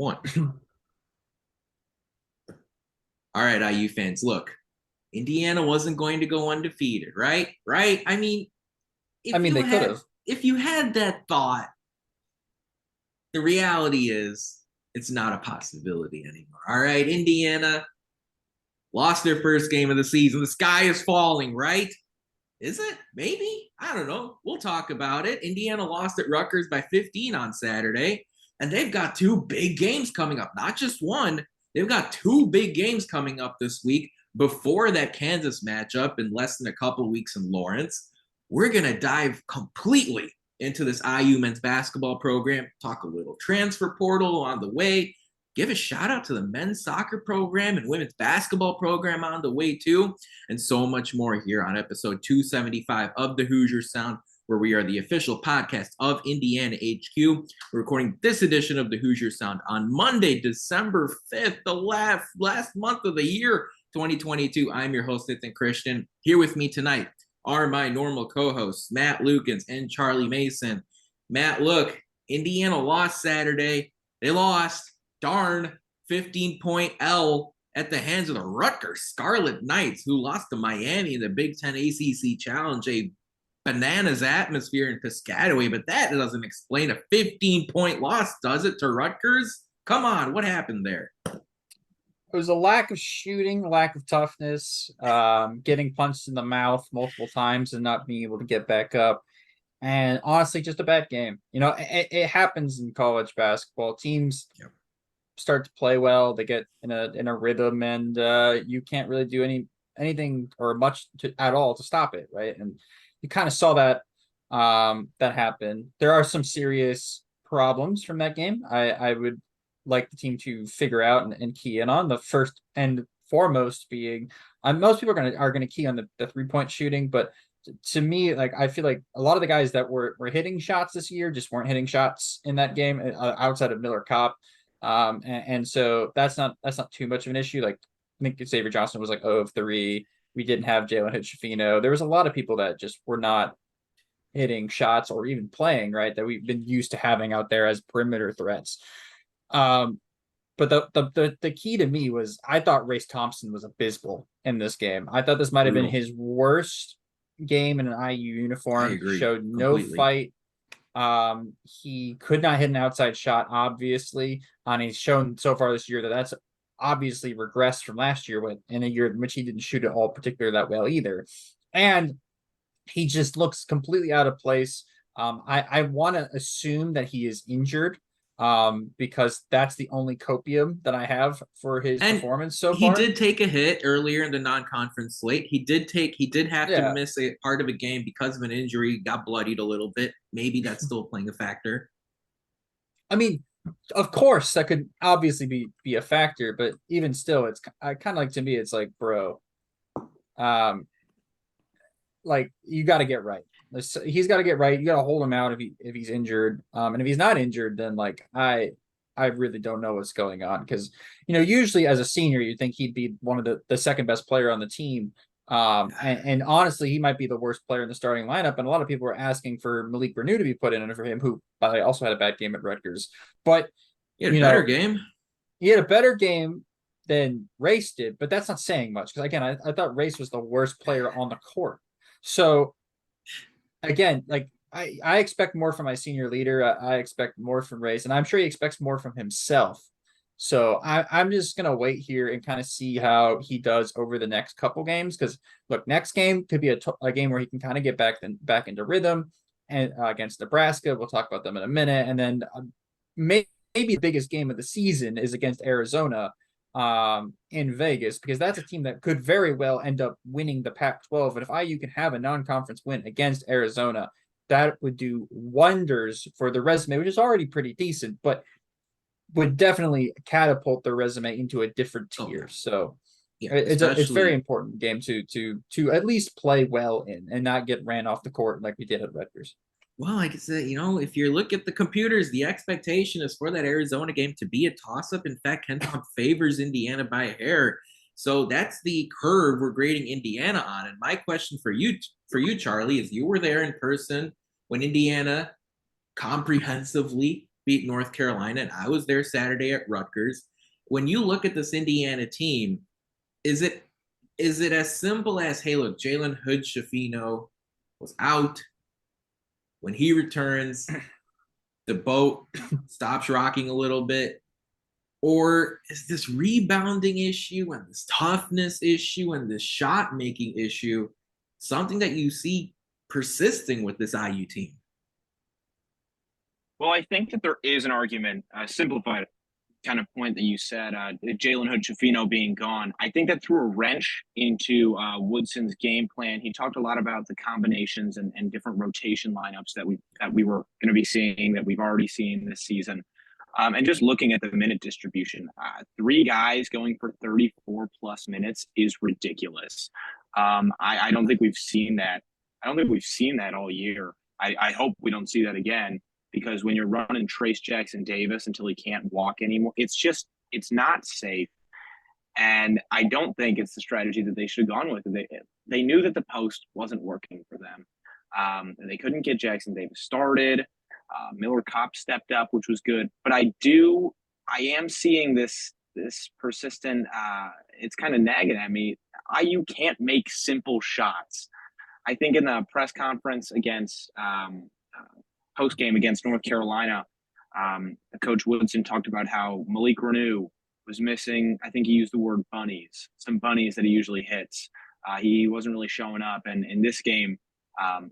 one. All right, IU fans, look, Indiana wasn't going to go undefeated, right? Right? I mean, I if mean, you they could had have. if you had that thought, the reality is it's not a possibility anymore. All right, Indiana lost their first game of the season. The sky is falling, right? Is it? Maybe. I don't know. We'll talk about it. Indiana lost at Rutgers by 15 on Saturday, and they've got two big games coming up. Not just one, they've got two big games coming up this week before that Kansas matchup in less than a couple weeks in Lawrence. We're going to dive completely into this IU men's basketball program, talk a little transfer portal on the way, give a shout out to the men's soccer program and women's basketball program on the way too, and so much more here on episode 275 of the Hoosier Sound, where we are the official podcast of Indiana HQ. We're recording this edition of the Hoosier Sound on Monday, December 5th, the last month of the year, 2022. I'm your host, Nathan Christian. Here with me tonight are my normal co-hosts, Matt Lukens and Charlie Mason. Matt, look, Indiana lost Saturday. They lost. Darn, 15-point L at the hands of the Rutgers Scarlet Knights, who lost to Miami in the Big Ten ACC Challenge, a bananas atmosphere in Piscataway, but that doesn't explain a 15-point loss, does it, to Rutgers? Come on, what happened there? It was a lack of shooting, lack of toughness, getting punched in the mouth multiple times and not being able to get back up. And honestly, just a bad game. It happens in college basketball. Teams start to play well, they get in a rhythm, and you can't really do anything or much at all to stop it, right? And you kind of saw that that happen. There are some serious problems from that game. I would like the team to figure out and key in on. The first and foremost being, most people are gonna key on the 3-point shooting, but to me, like, I feel like a lot of the guys that were hitting shots this year just weren't hitting shots in that game outside of Miller Kopp. And so that's not too much of an issue. Like, I think Xavier Johnson was like 0 of 3. We didn't have Jalen Hood-Schifino. There was a lot of people that just were not hitting shots or even playing, right, that we've been used to having out there as perimeter threats. But the key to me was, I thought Race Thompson was abysmal in this game. I thought this might have been Brutal. his worst game in an IU I uniform. agree Showed no completely. fight. He could not hit an outside shot, obviously, and he's shown so far this year that that's obviously regressed from last year, when in a year in which he didn't shoot it all particularly that well either. And he just looks completely out of place. I want to assume that he is injured, because that's the only copium that I have for his And performance so he far. did take a hit earlier in the non-conference slate. He did have to Yeah. miss a part of a game because of an injury, got bloodied a little bit. Maybe that's still playing a factor. I mean, of course, that could obviously be a factor, but even still, it's kind of like, to me, it's like, bro, um, like, you got to get right. He's got to get right. You got to hold him out if he's injured. And if he's not injured, then like I really don't know what's going on, because usually as a senior you'd think he'd be one of the second best player on the team. And honestly, he might be the worst player in the starting lineup. And a lot of people were asking for Malik Renew to be put in for him, who, by the way, also had a bad game at Rutgers. But He had a you better know, game. he had a better game than Race did, but that's not saying much, because again, I thought Race was the worst player on the court. So again, like, I expect more from my senior leader. I expect more from Race, and I'm sure he expects more from himself. So I'm just gonna wait here and kind of see how he does over the next couple games. Because look, next game could be a game where he can kind of get back into rhythm, and against Nebraska. We'll talk about them in a minute, and then maybe the biggest game of the season is against Arizona, in Vegas, because that's a team that could very well end up winning the Pac-12. And if IU can have a non-conference win against Arizona, that would do wonders for the resume, which is already pretty decent, but would definitely catapult the resume into a different Oh, tier. So yeah, it's very especially important game to at least play well in and not get ran off the court like we did at Rutgers. well, like I said, if you look at the computers, the expectation is for that Arizona game to be a toss-up. In fact, KenPom favors Indiana by a hair. So that's the curve we're grading Indiana on. And my question for you, Charlie, is you were there in person when Indiana comprehensively beat North Carolina, and I was there Saturday at Rutgers. When you look at this Indiana team, is it as simple as, hey, look, Jalen Hood-Schifino was out. When he returns, the boat stops rocking a little bit? Or is this rebounding issue and this toughness issue and this shot making issue something that you see persisting with this IU team? Well, I think that there is an argument, a simplified kind of point that you said, Jalen Hood-Schifino being gone. I think that threw a wrench into Woodson's game plan. He talked a lot about the combinations and different rotation lineups that we were going to be seeing, that we've already seen this season. And just looking at the minute distribution, 3 guys going for 34 plus minutes is ridiculous. I don't think we've seen that. I don't think we've seen that all year. I hope we don't see that again, because when you're running Trace Jackson Davis until he can't walk anymore, it's not safe. And I don't think it's the strategy that they should have gone with. They knew that the post wasn't working for them. They couldn't get Jackson Davis started. Miller Kopp stepped up, which was good. But I am seeing this persistent, it's kind of nagging at me. IU can't make simple shots. I think in the press conference against post game against North Carolina, Coach Woodson talked about how Malik Renew was missing. I think he used the word bunnies, some bunnies that he usually hits. He wasn't really showing up, and in this game,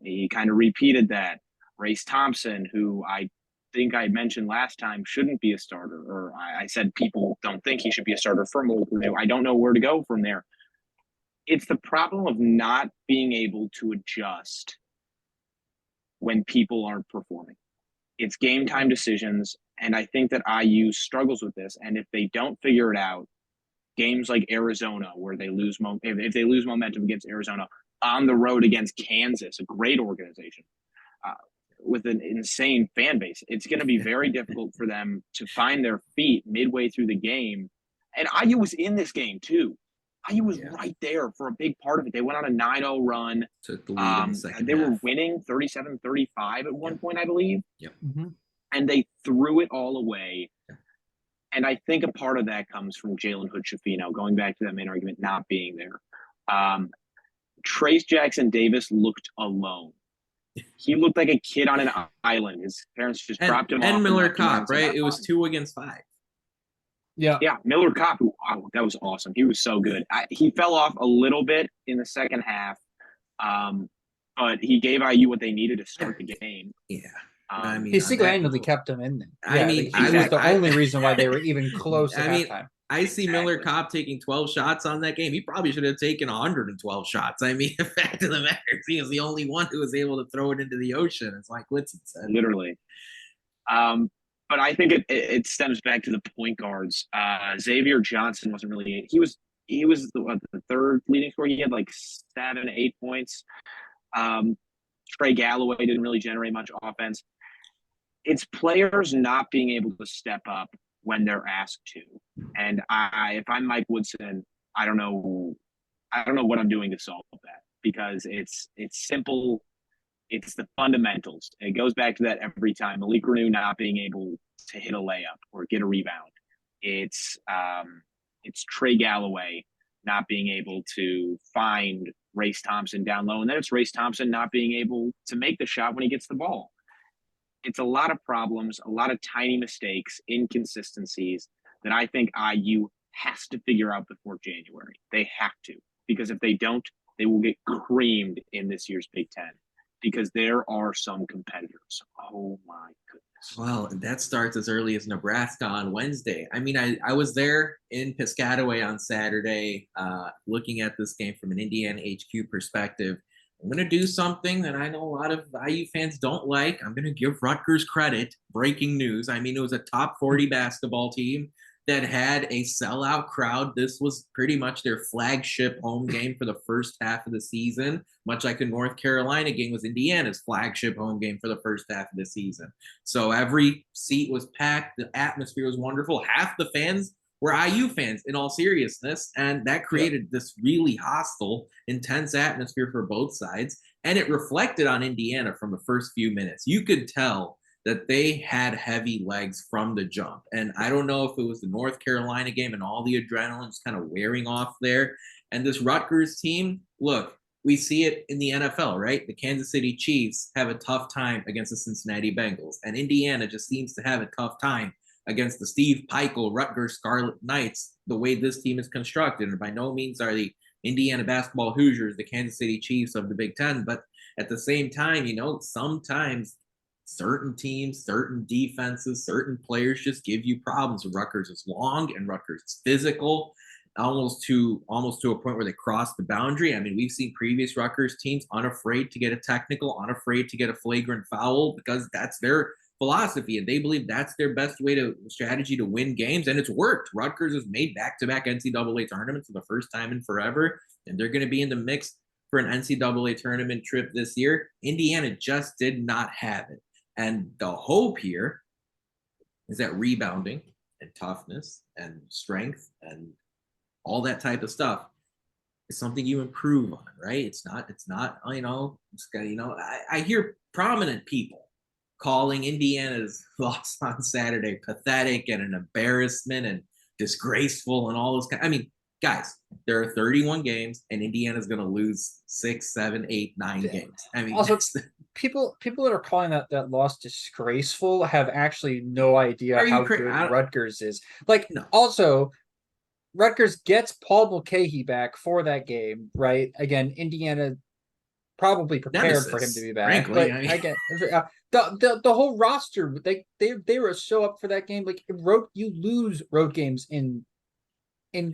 he kind of repeated that. Race Thompson, who I think I mentioned last time, shouldn't be a starter, or I said people don't think he should be a starter for Malik Renew. I don't know where to go from there. It's the problem of not being able to adjust when people aren't performing. It's game time decisions, and I think that IU struggles with this. And if they don't figure it out, games like Arizona, where they lose if they lose momentum against Arizona, on the road against Kansas, a great organization with an insane fan base, it's going to be very difficult for them to find their feet midway through the game. And IU was in this game too. IU was right there for a big part of it. They went on a 9-0 run. Took the lead in the second they half. were winning 37-35 at one point, I believe. Yep. Mm-hmm. And they threw it all away. And I think a part of that comes from Jalen Hood-Schifino, going back to that main argument, not being there. Trace Jackson Davis looked alone. He looked like a kid on an island. His parents just dropped him off. And Miller Kopp, right? It was 2 against 5. Yeah, Miller Kopp, that was awesome. He was so good. He fell off a little bit in the second half, but he gave IU what they needed to start the game. Yeah. I mean, he single-handedly kept him in there. I mean, he was the only reason why they were even close at halftime. I see Miller Kopp taking 12 shots on that game. He probably should have taken 112 shots. I mean, the fact of the matter is he was the only one who was able to throw it into the ocean. It's like Woodson said. Literally. But I think it stems back to the point guards. Xavier Johnson wasn't really – he was the third leading scorer. He had like 7, 8 points. Trey Galloway didn't really generate much offense. It's players not being able to step up when they're asked to. And if I'm Mike Woodson, I don't know what I'm doing to solve that, because it's simple. It's the fundamentals. It goes back to that every time. Malik Renew not being able to hit a layup or get a rebound. It's Trey Galloway not being able to find Race Thompson down low. And then it's Race Thompson not being able to make the shot when he gets the ball. It's a lot of problems, a lot of tiny mistakes, inconsistencies that I think IU has to figure out before January. They have to, because if they don't, they will get creamed in this year's Big Ten, because there are some competitors. Oh my goodness. Well, that starts as early as Nebraska on Wednesday. I mean, I was there in Piscataway on Saturday, looking at this game from an Indiana HQ perspective. I'm going to do something that I know a lot of IU fans don't like. I'm going to give Rutgers credit. Breaking news. I mean, it was a top 40 basketball team that had a sellout crowd. This was pretty much their flagship home game for the first half of the season, much like the North Carolina game was Indiana's flagship home game for the first half of the season. So every seat was packed. The atmosphere was wonderful. Half the fans were IU fans, in all seriousness, and that created this really hostile, intense atmosphere for both sides, and it reflected on Indiana from the first few minutes. You could tell that they had heavy legs from the jump. And I don't know if it was the North Carolina game and all the adrenaline just kind of wearing off there. And this Rutgers team, look, we see it in the NFL, right? The Kansas City Chiefs have a tough time against the Cincinnati Bengals, and Indiana just seems to have a tough time against the Steve Pikiell Rutgers Scarlet Knights, the way this team is constructed. And by no means are the Indiana basketball Hoosiers the Kansas City Chiefs of the Big Ten, but at the same time, sometimes certain teams, certain defenses, certain players just give you problems. Rutgers is long and Rutgers is physical, almost to a point where they cross the boundary. I mean, we've seen previous Rutgers teams unafraid to get a technical, unafraid to get a flagrant foul because that's their philosophy, and they believe that's their best strategy to win games, and it's worked. Rutgers has made back-to-back NCAA tournaments for the first time in forever, and they're going to be in the mix for an NCAA tournament trip this year. Indiana just did not have it, and the hope here is that rebounding and toughness and strength and all that type of stuff is something you improve on, right? It's not, I hear prominent people calling Indiana's loss on Saturday pathetic and an embarrassment and disgraceful and all those I mean, guys, there are 31 games and Indiana's going to lose 6, 7, 8, 9 games. I mean, also people that are calling that loss disgraceful have actually no idea how good Rutgers is. Like, no. Also, Rutgers gets Paul Mulcahy back for that game, right? Again, Indiana probably prepared for him to be back. Frankly, but I get the whole roster. They were so up for that game. Like, you lose road games in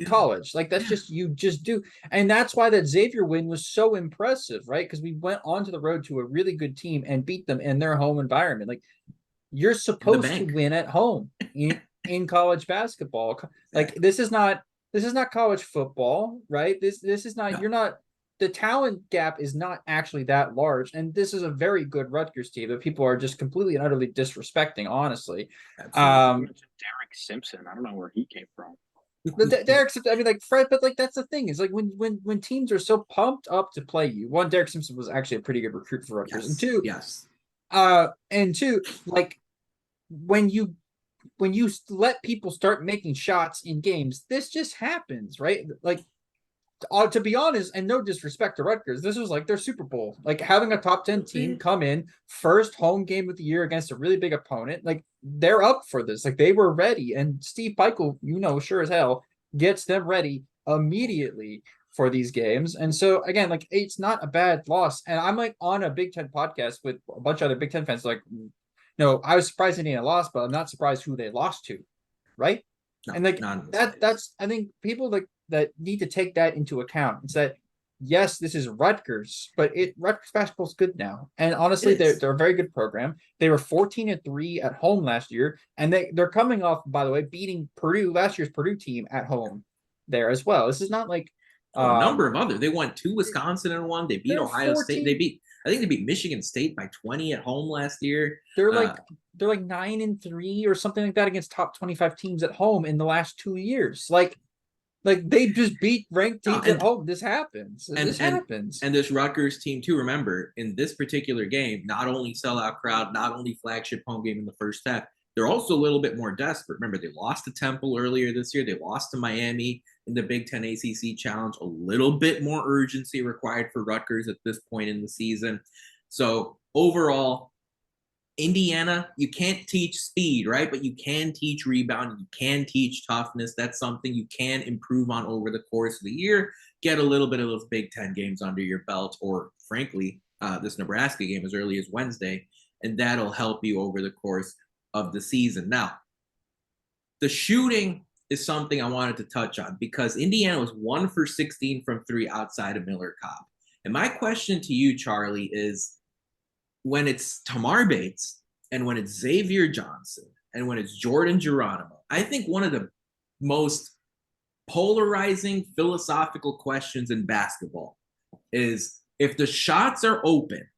college. Like, that's just, you just do. And that's why that Xavier win was so impressive, right? Because we went onto the road to a really good team and beat them in their home environment. Like, you're supposed to win at home in college basketball. Like, this is not college football, right? This is not, you're not, the talent gap is not actually that large. And this is a very good Rutgers team that people are just completely and utterly disrespecting, honestly. Derek Simpson, I don't know where he came from. Derek, I mean, like, Fred, but like, that's the thing, is like when teams are so pumped up to play you, one, Derek Simpson was actually a pretty good recruit for Rutgers. Yes, and two, like, when you let people start making shots in games, this just happens, right? Like, to be honest, and no disrespect to Rutgers, this was like their Super Bowl. Like, having a top 10 team come in, first home game of the year against a really big opponent, like, they're up for this. Like, they were ready. And Steve Pikiell, sure as hell, gets them ready immediately for these games. And so, again, like, it's not a bad loss. And I'm like on a Big Ten podcast with a bunch of other Big Ten fans, like, no, I was surprised Indiana lost, but I'm not surprised who they lost to, right? No, and like that's I think people like that need to take that into account. It's that, yes, this is Rutgers, but Rutgers basketball is good now, and honestly, they're a very good program. They were 14-3 at home last year, and they're coming off, by the way, beating Purdue, last year's Purdue team, at home there as well. This is not like a number of other. They won 2 Wisconsin and 1. They beat Ohio 14. State. I think they beat Michigan State by 20 at home last year. They're like 9-3 or something like that against top 25 teams at home in the last 2 years. Like they just beat ranked teams at home. This happens. This happens. And this Rutgers team too. Remember, in this particular game, not only sellout crowd, not only flagship home game in the first half, they're also a little bit more desperate. Remember, they lost to Temple earlier this year. They lost to Miami in the Big Ten ACC Challenge. A little bit more urgency required for Rutgers at this point in the season. So overall, Indiana, you can't teach speed, right? But you can teach rebound. You can teach toughness. That's something you can improve on over the course of the year. Get a little bit of those Big Ten games under your belt, or frankly, this Nebraska game as early as Wednesday, and that'll help you over the course of the season. Now, the shooting is something I wanted to touch on because Indiana was 1 for 16 from 3 outside of Miller Kopp. And my question to you, Charlie, is when it's Tamar Bates and when it's Xavier Johnson and when it's Jordan Geronimo, I think one of the most polarizing philosophical questions in basketball is if the shots are open,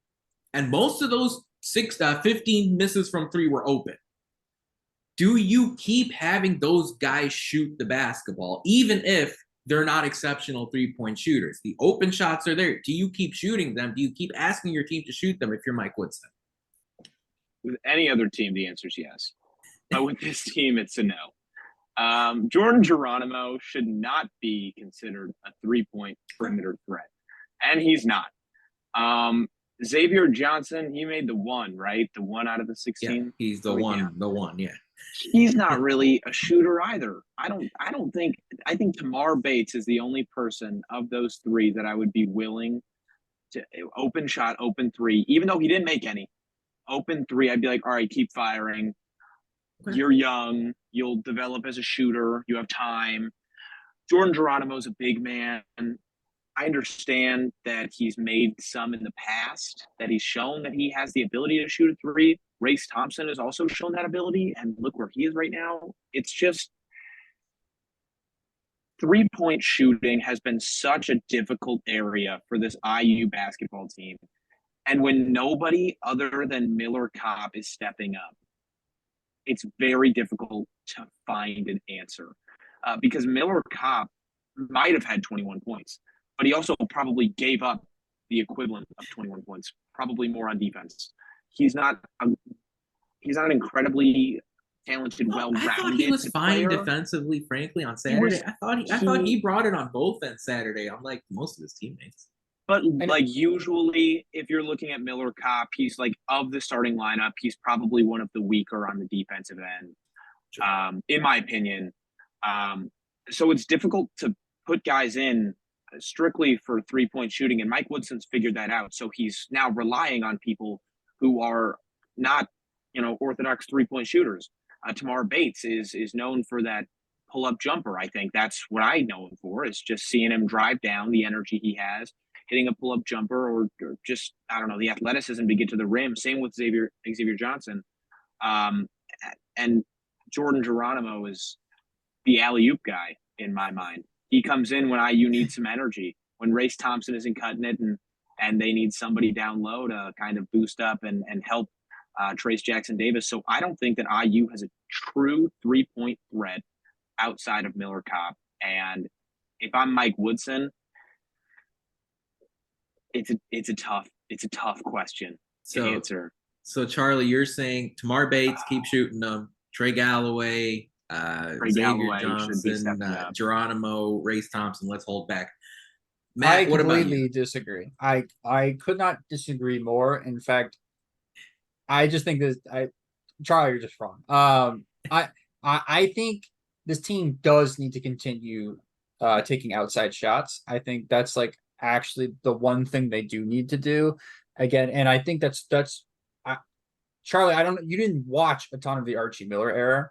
and most of those 15 misses from 3 were open, do you keep having those guys shoot the basketball, even if they're not exceptional 3-point shooters? The open shots are there. Do you keep shooting them? Do you keep asking your team to shoot them if you're Mike Woodson? With any other team, the answer is yes. But with this team, it's a no. Jordan Geronimo should not be considered a three-point perimeter threat, and he's not. Xavier Johnson, he made the one, right? The one out of the 16. Yeah, he's the one. Yeah. The one. Yeah. He's not really a shooter either. I think Tamar Bates is the only person of those three that I would be willing to open shot, open three, even though he didn't make any. Open three, I'd be like, all right, keep firing. Okay. You're young. You'll develop as a shooter. You have time. Jordan Geronimo's a big man. I understand that he's made some in the past, that he's shown that he has the ability to shoot a three. Race Thompson has also shown that ability, and look where he is right now. It's just three-point shooting has been such a difficult area for this IU basketball team. And when nobody other than Miller Kopp is stepping up, it's very difficult to find an answer. Because Miller Kopp might have had 21 points, but he also probably gave up the equivalent of 21 points, probably more on defense. He's not an incredibly talented, well-rounded I thought he was fine player. Defensively, frankly, on Saturday. I thought he brought it on both ends Saturday, unlike most of his teammates. But like usually, if you're looking at Miller Kopp, he's like of the starting lineup, he's probably one of the weaker on the defensive end, in my opinion. So it's difficult to put guys in strictly for three-point shooting, and Mike Woodson's figured that out. So he's now relying on people who are not, orthodox three-point shooters. Tamar Bates is known for that pull-up jumper. I think that's what I know him for, is just seeing him drive down, the energy he has, hitting a pull-up jumper, or just, I don't know, the athleticism to get to the rim. Same with Xavier Johnson. And Jordan Geronimo is the alley-oop guy in my mind. He comes in when IU needs some energy, when Race Thompson isn't cutting it, and they need somebody down low to kind of boost up and help Trace Jackson Davis. So I don't think that IU has a true three-point threat outside of Miller Kopp. And if I'm Mike Woodson, it's a tough question to answer. So Charlie, you're saying Tamar Bates, keep shooting them. Trey Galloway, Xavier Johnson, Geronimo, Race Thompson. Let's hold back. Matt, I completely disagree. I could not disagree more. In fact, I just think Charlie, you're just wrong. I think this team does need to continue taking outside shots. I think that's like actually the one thing they do need to do again. And I think that's Charlie, you didn't watch a ton of the Archie Miller era.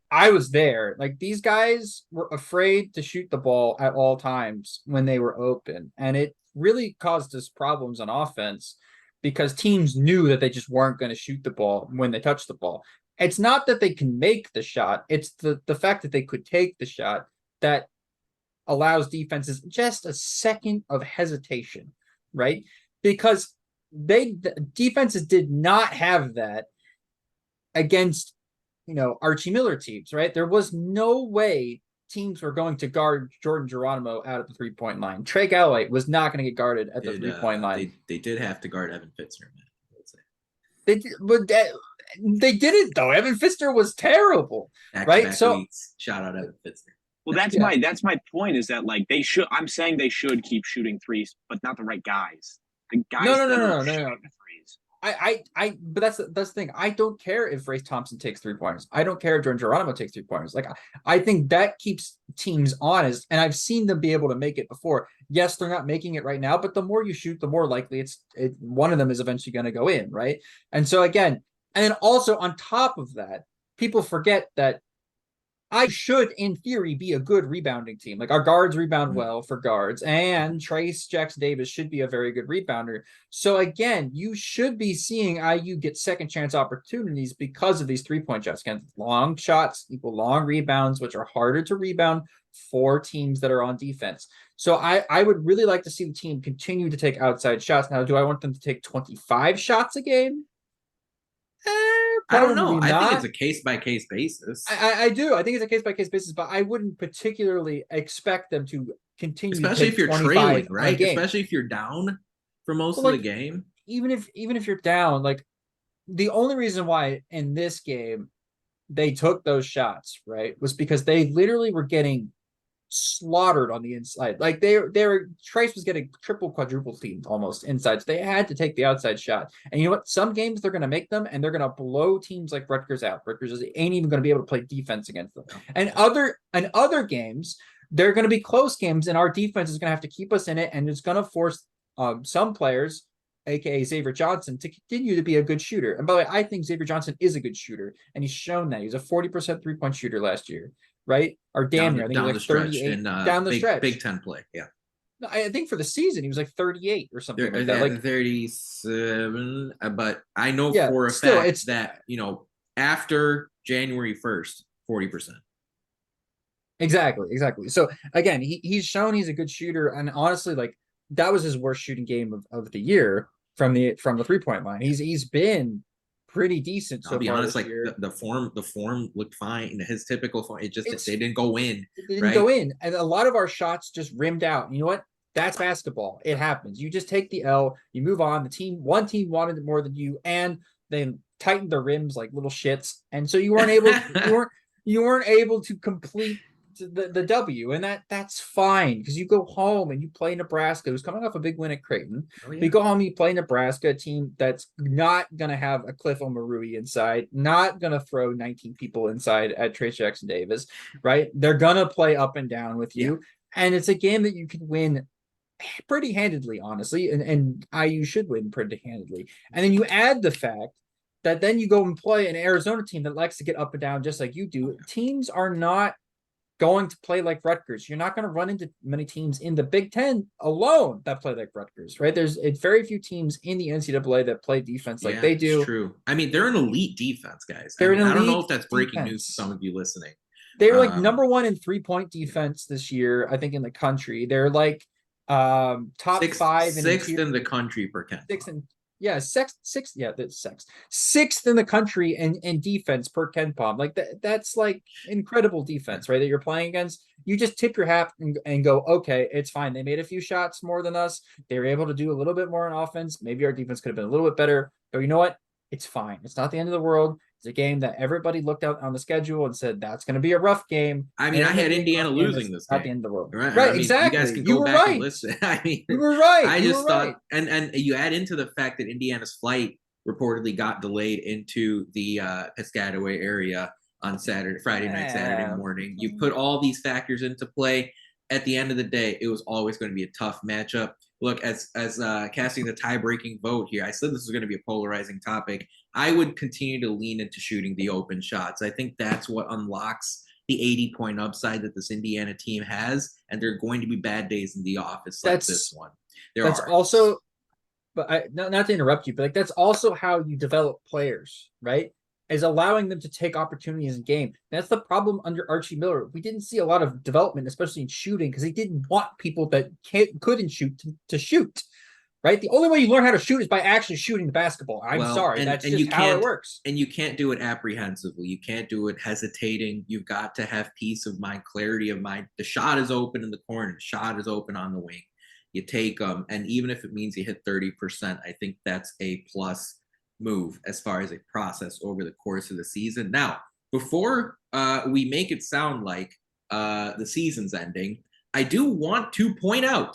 I was there. Like, these guys were afraid to shoot the ball at all times when they were open. And it really caused us problems on offense because teams knew that they just weren't going to shoot the ball when they touched the ball. It's not that they can make the shot. It's the fact that they could take the shot that allows defenses just a second of hesitation, right? Because defenses did not have that against Archie Miller teams, right? There was no way teams were going to guard Jordan Geronimo out of the 3-point line. Trey Galloway was not going to get guarded at the 3-point line. They did have to guard Evan Fitzner. They did, but they didn't though. Evan Fitzner was terrible, right? So weeks. Shout out Evan Fitzner. Well, that's my point, is that like I'm saying they should keep shooting threes, but not the right guys. The guys no. But that's the thing. I don't care if Race Thompson takes 3-pointers. I don't care if Jordan Geronimo takes 3-pointers. Like, I think that keeps teams honest, and I've seen them be able to make it before. Yes, they're not making it right now, but the more you shoot, the more likely one of them is eventually going to go in, right? And so again, and then also on top of that, people forget that I should, in theory, be a good rebounding team. Like, our guards rebound well for guards, and Trace Jackson Davis should be a very good rebounder. So again, you should be seeing IU get second chance opportunities because of these 3-point shots. Again, long shots equal long rebounds, which are harder to rebound for teams that are on defense. So I would really like to see the team continue to take outside shots. Now, do I want them to take 25 shots a game? I don't know. I think it's a case-by-case basis. I do. I think it's a case-by-case basis, but I wouldn't particularly expect them to continue. Especially if you're trailing, right? Especially if you're down for most of the game. Even if you're down, like, the only reason why in this game they took those shots, right, was because they literally were getting slaughtered on the inside. Like they were Trace was getting triple quadruple teamed almost inside. So they had to take the outside shot. And you know what? Some games they're gonna make them and they're gonna blow teams like Rutgers out. Rutgers ain't even gonna be able to play defense against them. And other games, they're gonna be close games, and our defense is gonna have to keep us in it, and it's gonna force some players, aka Xavier Johnson, to continue to be a good shooter. And by the way, I think Xavier Johnson is a good shooter, and he's shown that. He's a 40% 3-point shooter last year, right? Or damn near. I think he was like 38 down the stretch. Big Ten play, yeah. I think for the season he was like 38 or something like that. Like 37, but I know Yeah, for a still, fact it's- that after January 1st, 40%. exactly. So again, he's shown he's a good shooter, and honestly, like that was his worst shooting game of the year from the 3-point line. He's been pretty decent so I'll be far honest, this like year. the form looked fine. His typical form, it just It's- they didn't go in. It didn't right? go in, and a lot of our shots just rimmed out. You know what? That's basketball. It happens. You just take the L, you move on. One team wanted it more than you, and they tightened the rims like little shits, and so you weren't able you weren't able to complete the W, and that's fine because you go home and you play Nebraska, who's coming off a big win at Creighton. Oh, yeah. You go home, you play Nebraska, a team that's not gonna have a Cliff Omarui inside, not gonna throw 19 people inside at Trace Jackson Davis, right? They're gonna play up and down with you, and it's a game that you can win pretty handedly, honestly, and IU should win pretty handedly. And then you add the fact that then you go and play an Arizona team that likes to get up and down just like you do. Teams are not going to play like Rutgers. You're not going to run into many teams in the Big Ten alone that play like Rutgers, right? There's very few teams in the NCAA that play defense like they do. It's true. I mean, they're an elite defense, guys. They're I an don't know elite if that's breaking news defense. to some of you listening. They were like number one in 3-point defense this year, I think, in the country. They're like top five sixth in the country per Ken. Sixth in the country in defense per KenPom. Like that's like incredible defense, right? That you're playing against. You just tip your hat and go, okay, it's fine. They made a few shots more than us. They were able to do a little bit more on offense. Maybe our defense could have been a little bit better, but you know what? It's fine. It's not the end of the world. It's a game that everybody looked out on the schedule and said that's going to be a rough game. I mean, I had Indiana losing this game. Not the end of the world, right? Right? I mean, exactly. You guys can You go were back right. and listen. I mean, You were right. I just thought, right. and you add into the fact that Indiana's flight reportedly got delayed into the Piscataway area on Friday night, Saturday morning. You put all these factors into play. At the end of the day, it was always going to be a tough matchup. Look, as casting the tie-breaking vote here, I said this was going to be a polarizing topic. I would continue to lean into shooting the open shots. I think that's what unlocks the 80-point upside that this Indiana team has, and there are going to be bad days in the office like this one. That's also, but not to interrupt you, but like that's also how you develop players, right? Is allowing them to take opportunities in game. That's the problem under Archie Miller. We didn't see a lot of development, especially in shooting, because he didn't want people that couldn't shoot to shoot. Right? The only way you learn how to shoot is by actually shooting the basketball. I'm sorry. That's just how it works. And you can't do it apprehensively. You can't do it hesitating. You've got to have peace of mind, clarity of mind. The shot is open in the corner. The shot is open on the wing. You take them. And even if it means you hit 30%, I think that's a plus move as far as a process over the course of the season. Now, before we make it sound like the season's ending, I do want to point out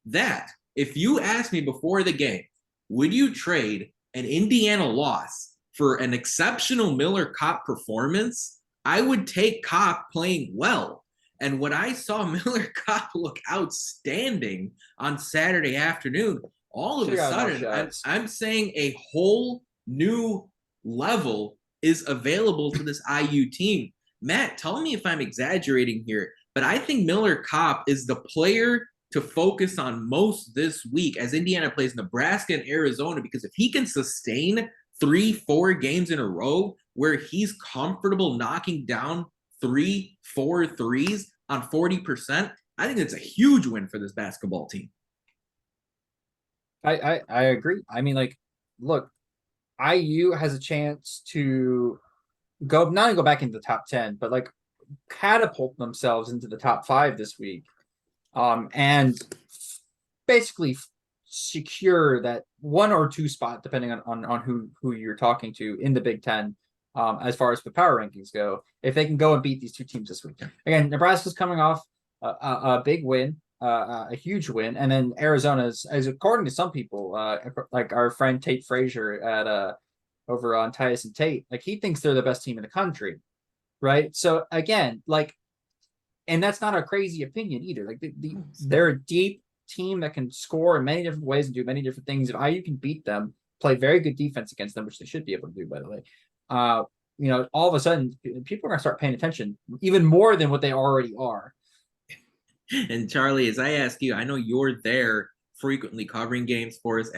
that if you asked me before the game, would you trade an Indiana loss for an exceptional Miller Kopp performance? I would take Kopp playing well. And when I saw Miller Kopp look outstanding on Saturday afternoon, all of a sudden, I'm saying a whole new level is available to this IU team. Matt, tell me if I'm exaggerating here, but I think Miller Kopp is the player to focus on most this week as Indiana plays Nebraska and Arizona, because if he can sustain 3-4 games in a row where he's comfortable knocking down 3-4 threes on 40%, I think it's a huge win for this basketball team. I agree. I mean, like, look, IU has a chance to not only go back into the top 10, but like catapult themselves into the top 5 this week. And basically secure that 1 or 2 spot, depending on who you're talking to in the Big Ten. As far as the power rankings go, if they can go and beat these 2 teams this week. Again, Nebraska's coming off a big win, a huge win, and then Arizona's, as according to some people, like our friend Tate Frazier at over on Titus and Tate, like he thinks they're the best team in the country, right? So again, like, and that's not a crazy opinion either. Like they're a deep team that can score in many different ways and do many different things. If IU can beat them, play very good defense against them, which they should be able to do, by the way. All of a sudden, people are going to start paying attention even more than what they already are. And Charlie, as I ask you, I know you're there frequently covering games for us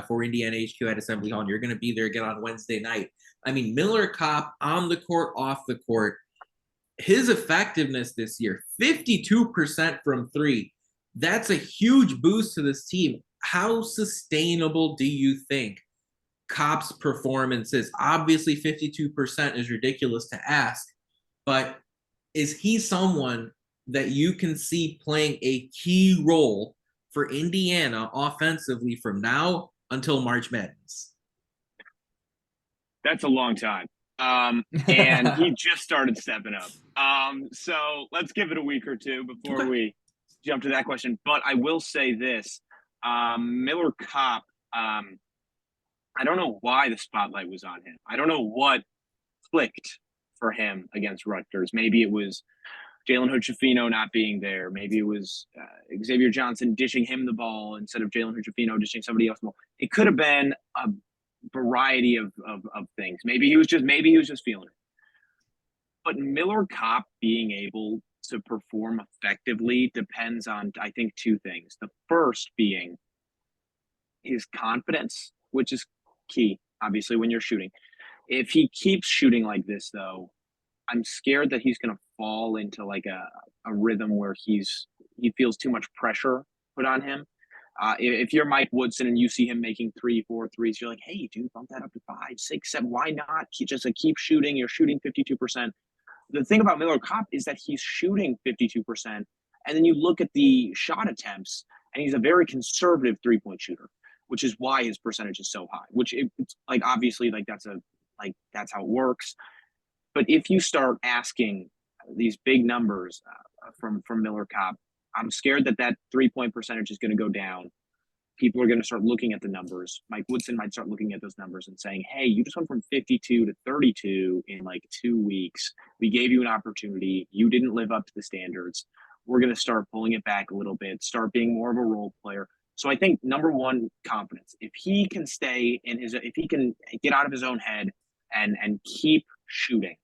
for Indiana HQ at Assembly Hall, and you're going to be there again on Wednesday night. I mean, Miller Kopp on the court, off the court, his effectiveness this year, 52% from 3. That's a huge boost to this team. How sustainable do you think Kopp's performance is? Obviously, 52% is ridiculous to ask, but is he someone that you can see playing a key role for Indiana offensively from now until March Madness? That's a long time. And he just started stepping up. So let's give it a week or two before we jump to that question. But I will say this, Miller Kopp, I don't know why the spotlight was on him. I don't know what clicked for him against Rutgers. Maybe it was Jalen Hood-Schifino not being there. Maybe it was Xavier Johnson dishing him the ball instead of Jalen Hood-Schifino dishing somebody else the ball. It could have been a variety of things. Maybe he was just feeling it. But Miller Kopp being able to perform effectively depends on, I think, 2 things. The first being his confidence, which is key, obviously, when you're shooting. If he keeps shooting like this, though, I'm scared that he's going to fall into like a rhythm where he feels too much pressure put on him. If you're Mike Woodson and you see him making 3, 4 threes, you're like, hey, dude, bump that up to 5, 6, 7. Why not? Keep shooting. You're shooting 52%. The thing about Miller Kopp is that he's shooting 52%. And then you look at the shot attempts, and he's a very conservative 3-point shooter, which is why his percentage is so high, which it's like, obviously, like that's how it works. But if you start asking these big numbers from Miller Kopp, I'm scared that 3-point percentage is going to go down. People are going to start looking at the numbers. Mike Woodson might start looking at those numbers and saying, hey, you just went from 52 to 32 in like 2 weeks. We gave you an opportunity. You didn't live up to the standards. We're going to start pulling it back a little bit, start being more of a role player. So I think number one, confidence. If he can if he can get out of his own head and keep shooting,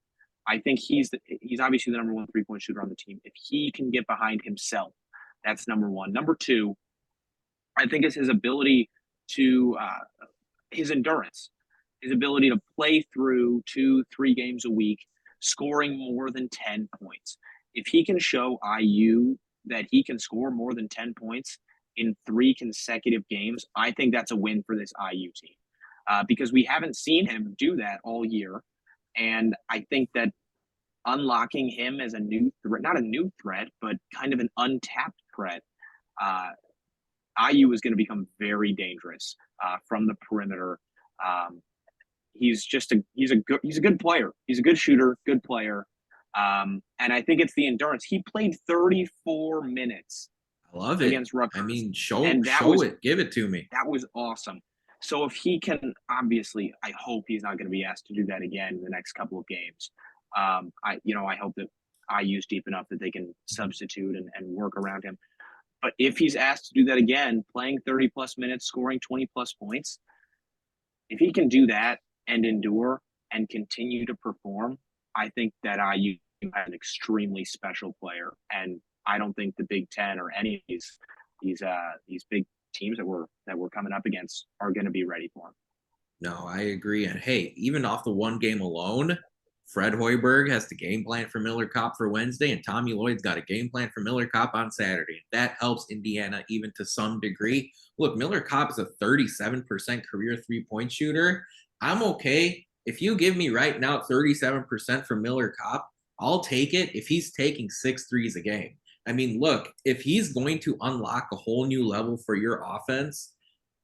I think he's obviously the number 1 3-point shooter on the team. If he can get behind himself, that's number 1. Number 2, I think it's his ability to his endurance, his ability to play through 2-3 games a week, scoring more than 10 points. If he can show IU that he can score more than 10 points in 3 consecutive games, I think that's a win for this IU team because we haven't seen him do that all year. And I think that unlocking him as a new threat, not a new threat, but kind of an untapped threat, IU is going to become very dangerous from the perimeter. He's a good player. He's a good shooter, good player. And I think it's the endurance. He played 34 minutes. I love it. Against Rutgers. I mean, show it. Give it to me. That was awesome. So if he can, obviously, I hope he's not going to be asked to do that again in the next couple of games. I hope that IU's deep enough that they can substitute and work around him. But if he's asked to do that again, playing 30-plus minutes, scoring 20-plus points, if he can do that and endure and continue to perform, I think that IU has an extremely special player. And I don't think the Big Ten or any of these big teams that we're coming up against are going to be ready for him. No, I agree. And hey, even off the one game alone, Fred Hoiberg has the game plan for Miller Kopp for Wednesday, and Tommy Lloyd's got a game plan for Miller Kopp on Saturday. That helps Indiana even to some degree. Look, Miller Kopp is a 37% career 3-point shooter. I'm okay. If you give me right now 37% for Miller Kopp, I'll take it if he's taking 6 threes a game. I mean, look, if he's going to unlock a whole new level for your offense,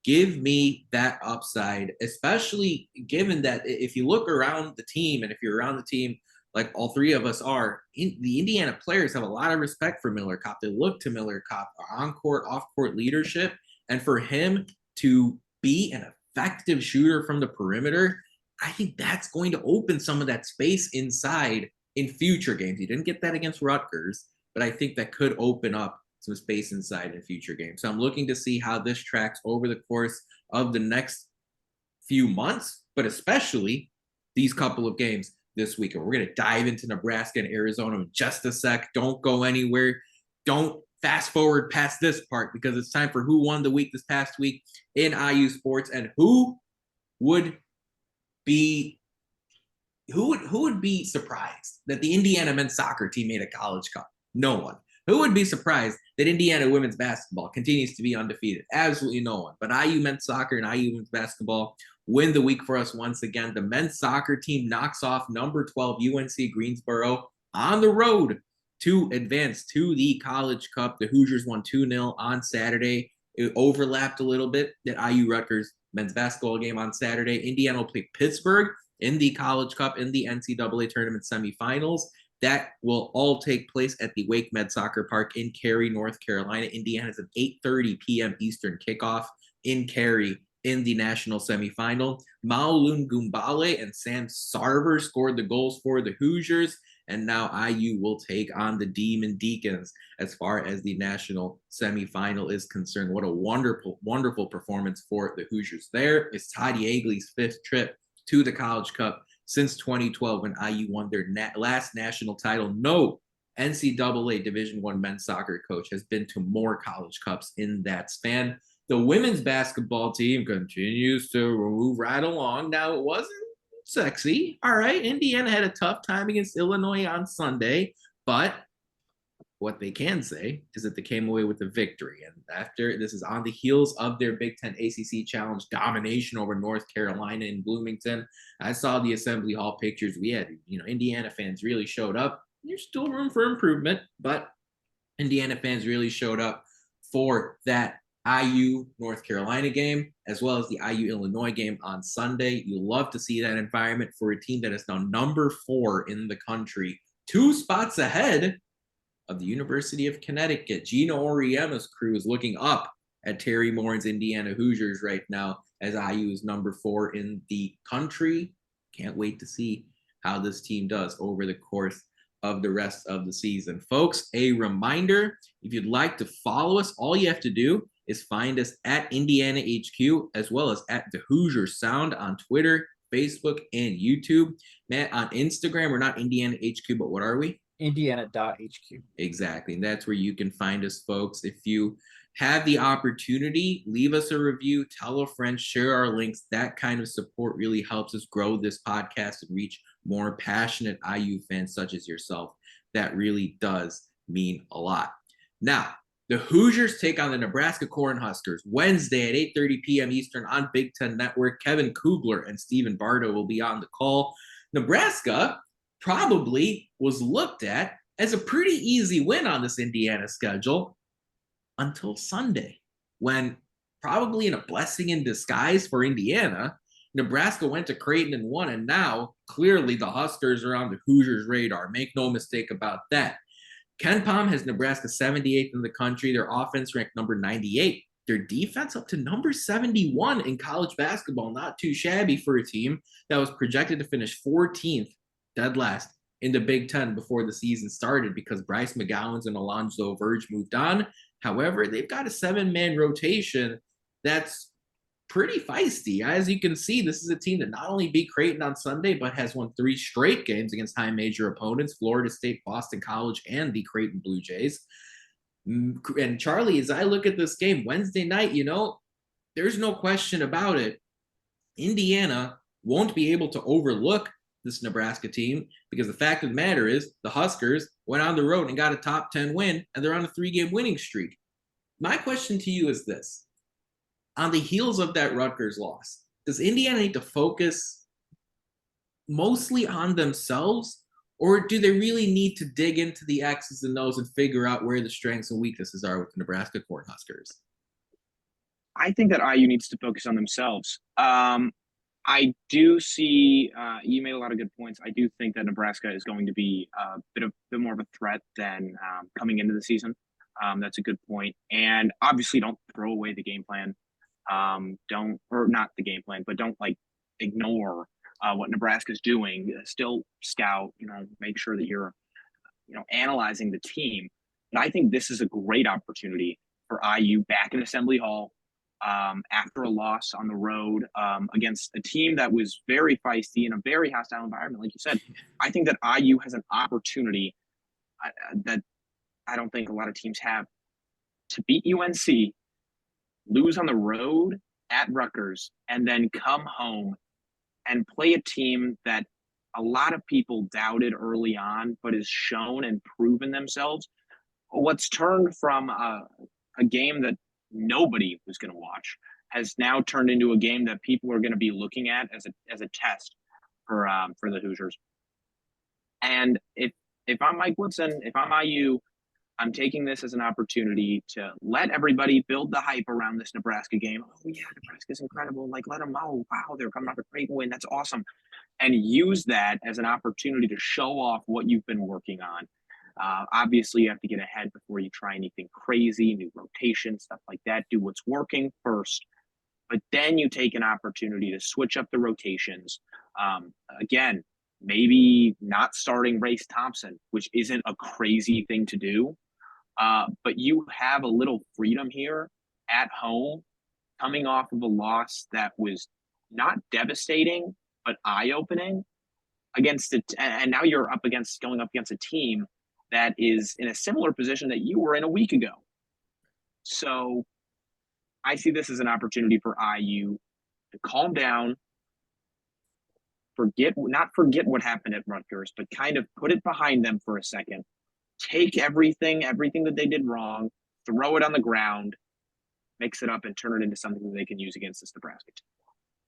Give me that upside, especially given that if you look around the team, and if you're around the team like all three of us are, the Indiana players have a lot of respect for Miller Kopp. They look to Miller Kopp, on-court, off-court leadership, and for him to be an effective shooter from the perimeter, I think that's going to open some of that space inside in future games. You didn't get that against Rutgers, but I think that could open up some space inside in future games. So I'm looking to see how this tracks over the course of the next few months, but especially these couple of games this week. And we're going to dive into Nebraska and Arizona in just a sec. Don't go anywhere. Don't fast forward past this part, because it's time for Who Won the Week this past week in IU sports, and who would be surprised that the Indiana men's soccer team made a College Cup? No one. Who would be surprised that Indiana women's basketball continues to be undefeated? Absolutely no one. But IU men's soccer and IU women's basketball win the week for us once again. The men's soccer team knocks off number 12 UNC Greensboro on the road to advance to the College Cup. The Hoosiers won 2-0 on Saturday. It overlapped a little bit, that IU Rutgers men's basketball game on Saturday. Indiana will play Pittsburgh in the College Cup in the NCAA tournament semifinals. That will all take place at the Wake Med Soccer Park in Cary, North Carolina. Indiana has an 8:30 p.m. Eastern kickoff in Cary in the national semifinal. Maulun Gumbale and Sam Sarver scored the goals for the Hoosiers, and now IU will take on the Demon Deacons as far as the national semifinal is concerned. What a wonderful, wonderful performance for the Hoosiers there. It's Todd Yeagley's 5th trip to the College Cup since 2012, when IU won their last national title. No NCAA Division I men's soccer coach has been to more College Cups in that span. The women's basketball team continues to move right along. Now, it wasn't sexy. All right, Indiana had a tough time against Illinois on Sunday, but what they can say is that they came away with a victory. And after this is on the heels of their Big Ten ACC Challenge domination over North Carolina in Bloomington. I saw the Assembly Hall pictures. We had, Indiana fans really showed up. There's still room for improvement, but Indiana fans really showed up for that IU North Carolina game, as well as the IU Illinois game on Sunday. You love to see that environment for a team that is now number 4 in the country, 2 spots ahead of the University of Connecticut. Gino Oriema's crew is looking up at Terry Morin's Indiana Hoosiers right now, as IU is number 4 in the country. Can't wait to see how this team does over the course of the rest of the season. Folks, a reminder, if you'd like to follow us, all you have to do is find us at Indiana HQ, as well as at the Hoosier Sound on Twitter, Facebook, and YouTube. Matt, on Instagram, we're not Indiana HQ, but what are we? Indiana.HQ. Exactly. And that's where you can find us, folks. If you have the opportunity, leave us a review, tell a friend, share our links. That kind of support really helps us grow this podcast and reach more passionate IU fans such as yourself. That really does mean a lot. Now, the Hoosiers take on the Nebraska Cornhuskers Wednesday at 8:30 p.m. Eastern on Big Ten Network. Kevin Kugler and Stephen Bardo will be on the call. Nebraska probably was looked at as a pretty easy win on this Indiana schedule until Sunday, when, probably in a blessing in disguise for Indiana, Nebraska went to Creighton and won, and now clearly the Huskers are on the Hoosiers' radar. Make no mistake about that. Ken Pom has Nebraska 78th in the country. Their offense ranked number 98. Their defense up to number 71 in college basketball. Not too shabby for a team that was projected to finish 14th, dead last, in the Big Ten before the season started, because Bryce McGowan's and Alonzo Verge moved on. However, they've got a 7-man rotation that's pretty feisty. As you can see, this is a team that not only beat Creighton on Sunday, but has won 3 straight games against high major opponents, Florida State, Boston College, and the Creighton Blue Jays. And Charlie, as I look at this game Wednesday night, there's no question about it. Indiana won't be able to overlook this Nebraska team, because the fact of the matter is the Huskers went on the road and got a top 10 win, and they're on a 3-game winning streak. My question to you is this. On the heels of that Rutgers loss, does Indiana need to focus mostly on themselves, or do they really need to dig into the X's and O's and figure out where the strengths and weaknesses are with the Nebraska Cornhuskers? I think that IU needs to focus on themselves. I do see you made a lot of good points. I do think that Nebraska is going to be a bit more of a threat than coming into the season. That's a good point. And obviously, don't throw away the game plan. Don't or not the game plan, but don't like ignore what Nebraska's doing. Still scout. Make sure that you're analyzing the team. But I think this is a great opportunity for IU back in Assembly Hall after a loss on the road against a team that was very feisty in a very hostile environment. Like you said, I think that IU has an opportunity that I don't think a lot of teams have to beat UNC, lose on the road at Rutgers, and then come home and play a team that a lot of people doubted early on, but has shown and proven themselves. What's turned from a game that nobody was going to watch has now turned into a game that people are going to be looking at as a test for the Hoosiers. And if I'm Mike Woodson, if I'm IU, I'm taking this as an opportunity to let everybody build the hype around this Nebraska game. Oh yeah, Nebraska's incredible. Like, let them know, wow, they're coming off a great win. That's awesome. And use that as an opportunity to show off what you've been working on. Obviously, you have to get ahead before you try anything crazy, new rotation, stuff like that. Do what's working first. But then you take an opportunity to switch up the rotations. Again, maybe not starting Race Thompson, which isn't a crazy thing to do. But you have a little freedom here at home, coming off of a loss that was not devastating, but eye-opening against it. And now you're going up against a team that is in a similar position that you were in a week ago. So I see this as an opportunity for IU to calm down, not forget what happened at Rutgers, but kind of put it behind them for a second. Take everything that they did wrong, throw it on the ground, mix it up, and turn it into something that they can use against this Nebraska team.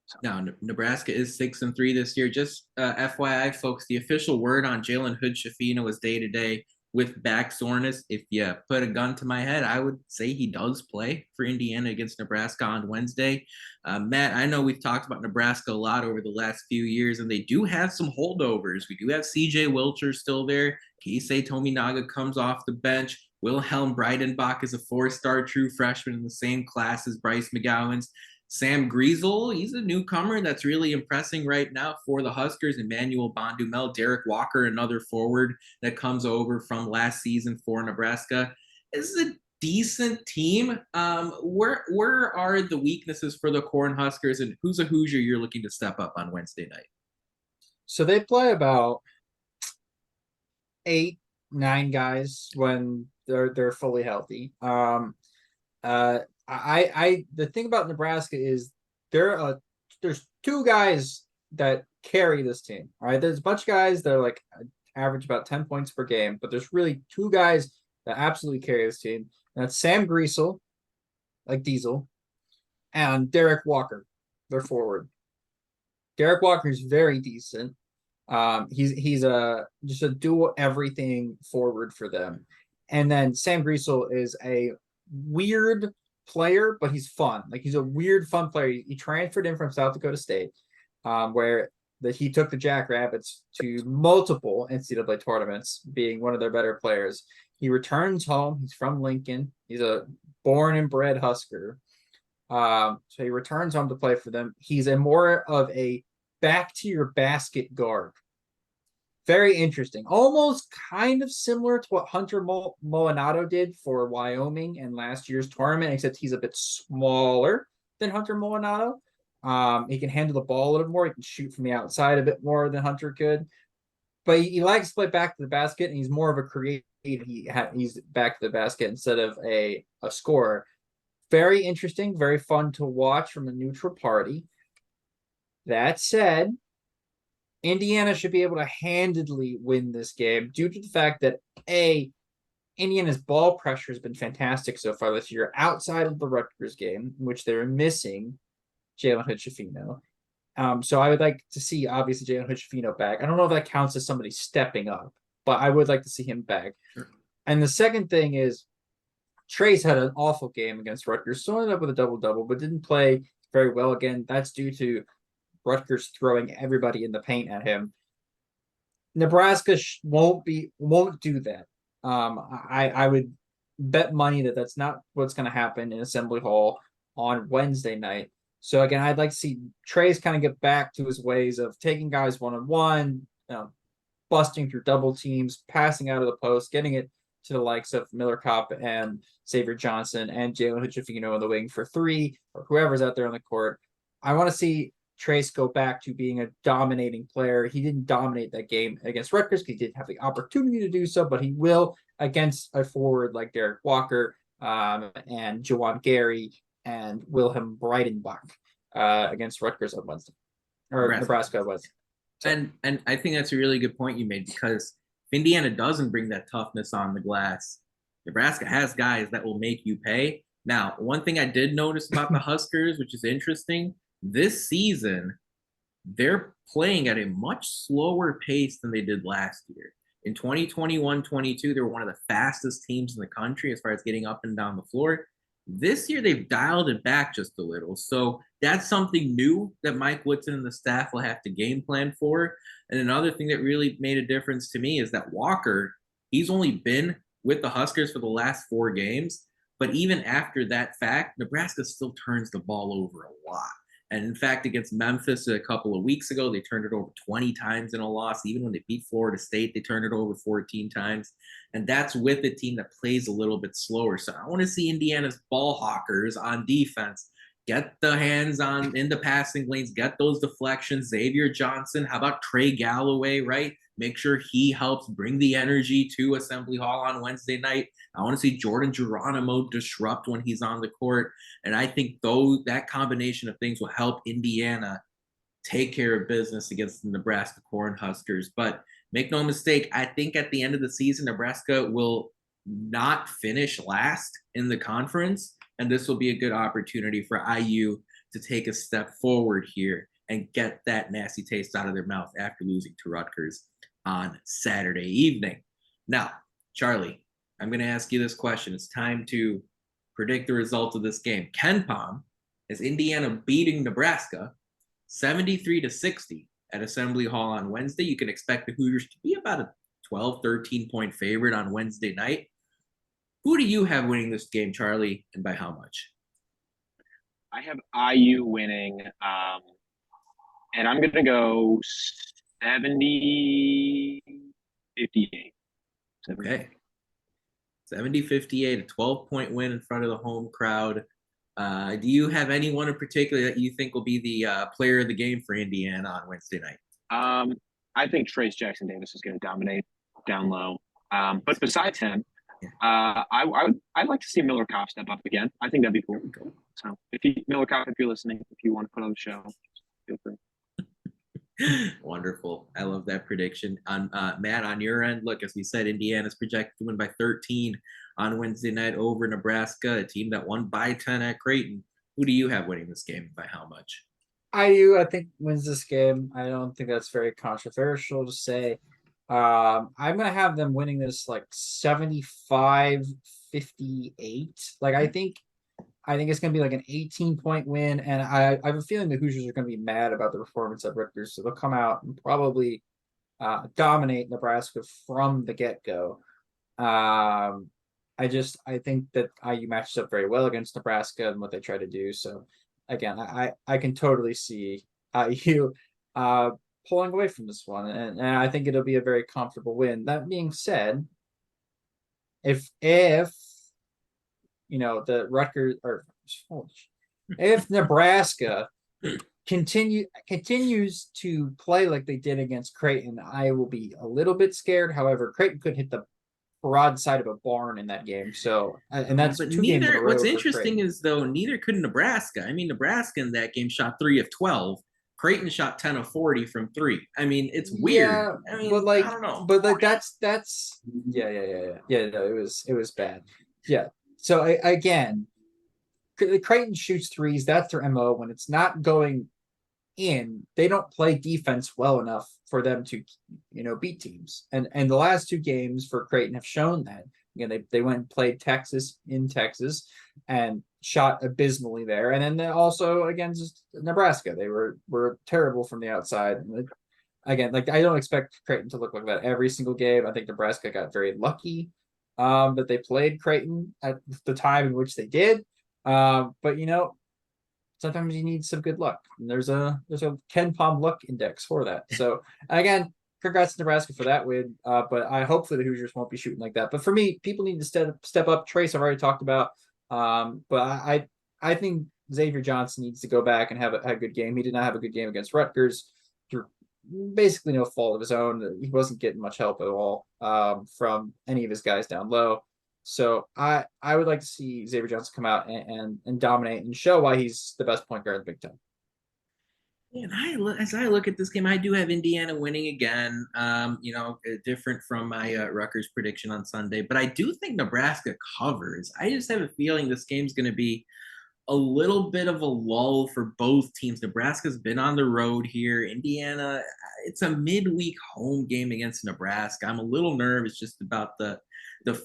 So. Now, Nebraska is 6-3 this year. Just FYI, folks, the official word on Jalen Hood-Schifino is day-to-day with back soreness. If you put a gun to my head, I would say he does play for Indiana against Nebraska on Wednesday. Matt, I know we've talked about Nebraska a lot over the last few years, and they do have some holdovers. We do have C.J. Wilcher still there. Keisei Tominaga comes off the bench. Wilhelm Breidenbach is a 4-star true freshman in the same class as Bryce McGowan's. Sam Griesel, he's a newcomer that's really impressing right now for the Huskers. Emmanuel Bondumel, Derek Walker, another forward that comes over from last season for Nebraska. This is a decent team. Where are the weaknesses for the Cornhuskers, and who's a Hoosier you're looking to step up on Wednesday night? So they play about 8-9 guys when they're fully healthy. The thing about Nebraska is there's 2 guys that carry this team. All right, there's a bunch of guys that are like average about 10 points per game, but there's really 2 guys that absolutely carry this team. And that's Sam Griesel, like Diesel, and Derek Walker, their forward. Derek Walker is very decent. He's just a do everything forward for them. And then Sam Griesel is a weird player, but he's fun. Like, he's a weird, fun player. He transferred in from South Dakota State, where he took the Jackrabbits to multiple NCAA tournaments, being one of their better players. He returns home. He's from Lincoln. He's a born and bred Husker. So he returns home to play for them. He's more of a back to your basket guard. Very interesting. Almost kind of similar to what Hunter Molinado did for Wyoming in last year's tournament, except he's a bit smaller than Hunter Molinado. He can handle the ball a little more. He can shoot from the outside a bit more than Hunter could. But he likes to play back to the basket, and he's more of a creator. He's back to the basket instead of a scorer. Very interesting, very fun to watch from a neutral party. That said, Indiana should be able to handedly win this game due to the fact that Indiana's ball pressure has been fantastic so far this year outside of the Rutgers game, in which they're missing Jalen Hood-Schifino. So I would like to see, obviously, Jalen Hood-Schifino back. I don't know if that counts as somebody stepping up, but I would like to see him back. Sure. And the second thing is, Trey's had an awful game against Rutgers, so ended up with a double-double, but didn't play very well again. That's due to Rutgers throwing everybody in the paint at him. Nebraska won't do that. I would bet money that that's not what's going to happen in Assembly Hall on Wednesday night. So again, I'd like to see Trey's kind of get back to his ways of taking guys one-on-one, busting through double teams, passing out of the post, getting it to the likes of Miller Kopp and Xavier Johnson and Jalen Hood-Schifino in the wing for three, or whoever's out there on the court. I want to see Trace go back to being a dominating player. He didn't dominate that game against Rutgers because he didn't have the opportunity to do so, but he will against a forward like Derek Walker and Juwan Gary and Wilhelm Breidenbach against Rutgers on Wednesday, or Nebraska on Wednesday. So. And I think that's a really good point you made, because if Indiana doesn't bring that toughness on the glass, Nebraska has guys that will make you pay. Now, one thing I did notice about the Huskers, which is interesting, this season, they're playing at a much slower pace than they did last year. In 2021-22, they were one of the fastest teams in the country as far as getting up and down the floor. This year, they've dialed it back just a little. So that's something new that Mike Woodson and the staff will have to game plan for. And another thing that really made a difference to me is that Walker, he's only been with the Huskers for the last 4 games. But even after that fact, Nebraska still turns the ball over a lot. And in fact, against Memphis a couple of weeks ago, they turned it over 20 times in a loss. Even when they beat Florida State, they turned it over 14 times. And that's with a team that plays a little bit slower. So I want to see Indiana's ball hawkers on defense get the hands on in the passing lanes, get those deflections. Xavier Johnson, how about Trey Galloway, right? Make sure he helps bring the energy to Assembly Hall on Wednesday night. I want to see Jordan Geronimo disrupt when he's on the court. And I think that combination of things will help Indiana take care of business against the Nebraska Cornhuskers. But make no mistake, I think at the end of the season, Nebraska will not finish last in the conference. And this will be a good opportunity for IU to take a step forward here and get that nasty taste out of their mouth after losing to Rutgers on Saturday evening. Now, Charlie, I'm going to ask you this question. It's time to predict the result of this game. KenPom is Indiana beating Nebraska 73-60 at Assembly Hall on Wednesday. You can expect the Hoosiers to be about a 12, 13-point favorite on Wednesday night. Who do you have winning this game, Charlie, and by how much? I have IU winning, and I'm going to go 70-58. Okay. 70-58, a 12-point win in front of the home crowd. Do you have anyone in particular that you think will be the player of the game for Indiana on Wednesday night? I think Trace Jackson Davis is going to dominate down low. But besides him, I'd like to see Miller Kopp step up again. I think that'd be cool. So Miller Kopp, if you're listening, if you want to put on the show, feel free. Wonderful. I love that prediction. On Matt, on your end, look, as we said, Indiana's projected to win by 13 on Wednesday night over Nebraska, a team that won by 10 at Creighton. Who do you have winning this game, by how much? IU, I think, wins this game. I don't think that's very controversial to say. I'm gonna have them winning this like 75-58. Like I think it's gonna be like an 18-point win, and I have a feeling the Hoosiers are gonna be mad about the performance of Rutgers, so they'll come out and probably dominate Nebraska from the get-go. I think that IU matches up very well against Nebraska and what they try to do. So again, I can totally see IU pulling away from this one, and I think it'll be a very comfortable win. That being said, if you know the Rutgers or if Nebraska continues to play like they did against Creighton, I will be a little bit scared. However, Creighton could hit the broadside of a barn in that game. So, and that's but two games in a row. What's interesting is though neither could Nebraska. I mean, Nebraska in that game shot 3 of 12. Creighton shot 10 of 40 from 3. I mean, it's weird. Yeah, I mean, but like, I don't know. But like that's yeah. No, it was bad. Yeah. So again, Creighton shoots threes. That's their MO. When it's not going in, they don't play defense well enough for them to, beat teams. And the last 2 games for Creighton have shown that. Again, they went and played Texas in Texas and shot abysmally there. And then they also against Nebraska, they were terrible from the outside. And again, like I don't expect Creighton to look like that every single game. I think Nebraska got very lucky that they played Creighton at the time in which they did. But sometimes you need some good luck. And there's a Ken Palm luck index for that. So again, congrats to Nebraska for that win. But I hopefully the Hoosiers won't be shooting like that. But for me, people need to step up. Trace I've already talked about. But I think Xavier Johnson needs to go back and have a good game. He did not have a good game against Rutgers through basically no fault of his own. He wasn't getting much help at all from any of his guys down low. So I would like to see Xavier Johnson come out and dominate and show why he's the best point guard in the Big Ten. And as I look at this game, I do have Indiana winning again. Different from my Rutgers prediction on Sunday, but I do think Nebraska covers. I just have a feeling this game's going to be a little bit of a lull for both teams. Nebraska's been on the road here. Indiana, it's a midweek home game against Nebraska. I'm a little nervous just about the the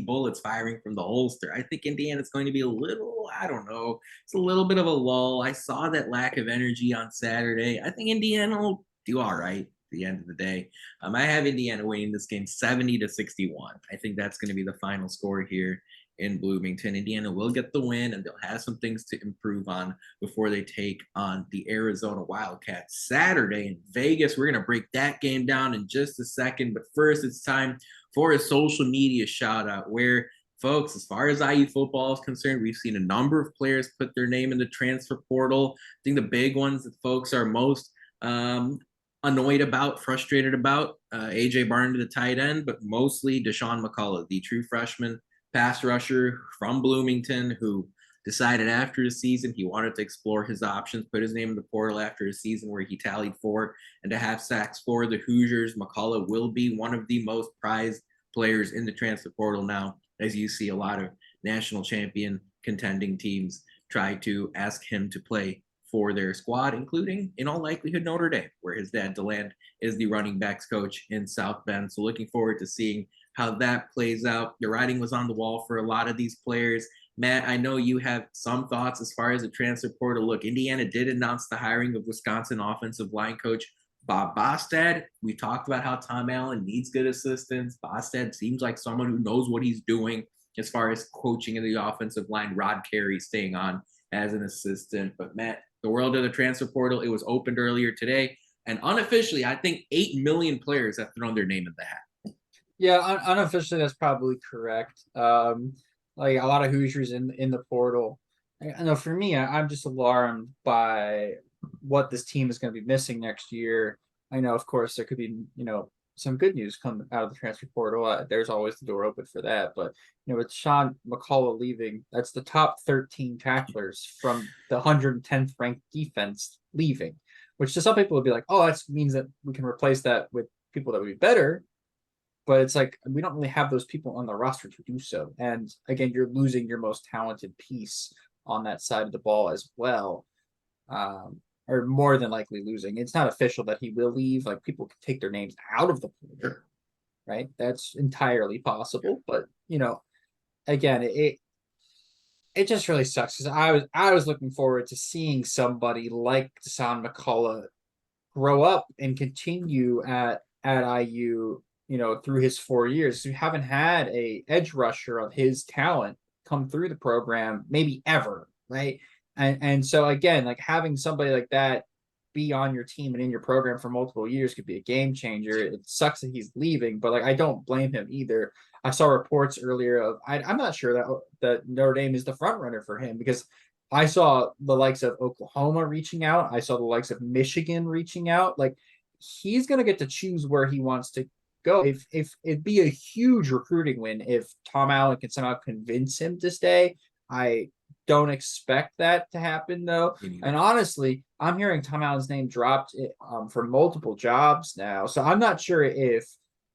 bullets firing from the holster. I think Indiana's going to be a little, I don't know, it's a little bit of a lull. I saw that lack of energy on Saturday. I think Indiana will do all right at the end of the day. I have Indiana winning this game 70-61. I think that's going to be the final score here in Bloomington. Indiana will get the win, and they'll have some things to improve on before they take on the Arizona Wildcats Saturday in Vegas. We're going to break that game down in just a second, but first it's time for a social media shout out where, folks, as far as IU football is concerned, we've seen a number of players put their name in the transfer portal. I think the big ones that folks are most annoyed about, frustrated about, AJ Barton, the tight end, but mostly Deshaun McCullough, the true freshman pass rusher from Bloomington, who decided after the season he wanted to explore his options, put his name in the portal after a season where he tallied 4.5 sacks for the Hoosiers. McCullough will be one of the most prized players in the transfer portal now, as you see a lot of national champion contending teams try to ask him to play for their squad, including, in all likelihood, Notre Dame, where his dad, DeLand, is the running backs coach in South Bend. So looking forward to seeing how that plays out. The writing was on the wall for a lot of these players. Matt, I know you have some thoughts as far as the transfer portal. Look, Indiana did announce the hiring of Wisconsin offensive line coach Bob Bostad. We talked about how Tom Allen needs good assistance. Bostad seems like someone who knows what he's doing as far as coaching in the offensive line. Rod Carey staying on as an assistant. But Matt, the world of the transfer portal, it was opened earlier today. And unofficially, I think 8 million players have thrown their name in the hat. Yeah, unofficially, that's probably correct. Like a lot of Hoosiers in the portal. I know for me, I'm just alarmed by what this team is going to be missing next year. I know, of course, there could be some good news come out of the transfer portal. There's always the door open for that. But with Sean McCullough leaving, that's the top 13 tacklers from the 110th ranked defense leaving, which to some people would be like, oh, that means that we can replace that with people that would be better. But it's like we don't really have those people on the roster to do so. And again, you're losing your most talented piece on that side of the ball as well, or more than likely losing. It's not official that he will leave. Like people can take their names out of the pool, right? That's entirely possible. But again, it just really sucks because I was looking forward to seeing somebody like Deshaun McCullough grow up and continue at IU. Through his 4 years, we haven't had a edge rusher of his talent come through the program, maybe ever, right? And so again, like having somebody like that be on your team and in your program for multiple years could be a game changer. It sucks that he's leaving, but like I don't blame him either. I saw reports earlier of I'm not sure that Notre Dame is the front runner for him because I saw the likes of Oklahoma reaching out. I saw the likes of Michigan reaching out. Like he's gonna get to choose where he wants to go. If it'd be a huge recruiting win if Tom Allen can somehow convince him to stay. I don't expect that to happen though. And honestly, I'm hearing Tom Allen's name dropped for multiple jobs now. So I'm not sure if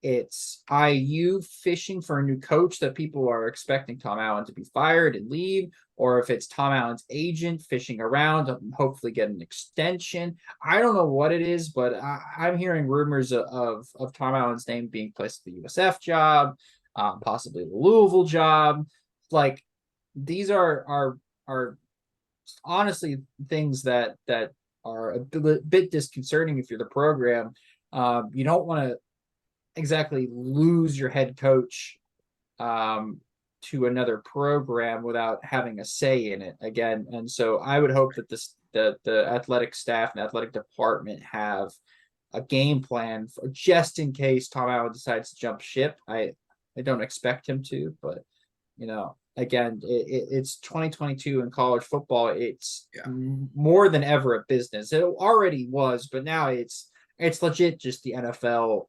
it's IU fishing for a new coach that people are expecting Tom Allen to be fired and leave, or if it's Tom Allen's agent fishing around to hopefully get an extension. I don't know what it is, but I'm hearing rumors of Tom Allen's name being placed at the USF job, possibly the Louisville job. Like these are honestly things that are a bit disconcerting if you're the program. You don't want to exactly lose your head coach to another program without having a say in it again. And so I would hope that the athletic staff and athletic department have a game plan for just in case Tom Allen decides to jump ship. I don't expect him to, but again, it's 2022 in college football. It's more than ever a business. It already was, but now it's legit just the NFL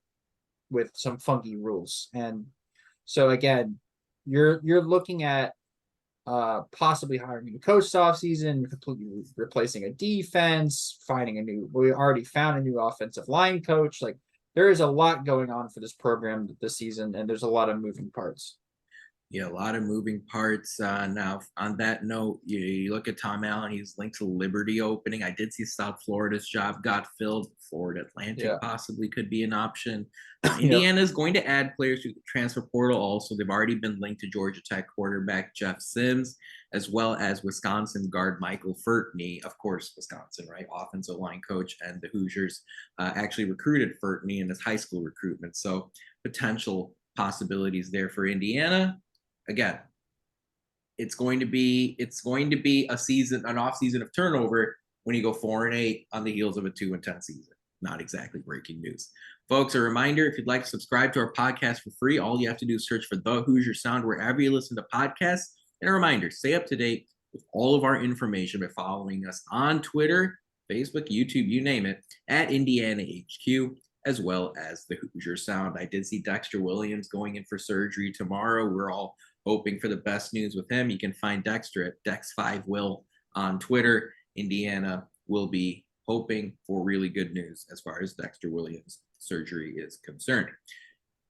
with some funky rules. And so again, you're looking at possibly hiring a new coach off season, completely replacing a defense, we already found a new offensive line coach. Like there is a lot going on for this program this season, and there's a lot of moving parts. Yeah, a lot of moving parts. Now, on that note, you look at Tom Allen, he's linked to Liberty opening. I did see South Florida's job got filled. Florida Atlantic possibly could be an option. Indiana is going to add players to the transfer portal also. They've already been linked to Georgia Tech quarterback Jeff Sims, as well as Wisconsin guard Michael Furtney. Of course, Wisconsin, right? Offensive line coach, and the Hoosiers actually recruited Furtney in his high school recruitment. So potential possibilities there for Indiana. Again, it's going to be an off season of turnover when you go 4-8 on the heels of a 2-10 season. Not exactly breaking news. Folks, a reminder, if you'd like to subscribe to our podcast for free, all you have to do is search for The Hoosier Sound wherever you listen to podcasts. And a reminder, stay up to date with all of our information by following us on Twitter, Facebook, YouTube, you name it, at Indiana HQ, as well as The Hoosier Sound. I did see Dexter Williams going in for surgery tomorrow. We're all hoping for the best news with him. You can find Dexter at Dex5Will on Twitter. Indiana will be hoping for really good news as far as Dexter Williams' surgery is concerned.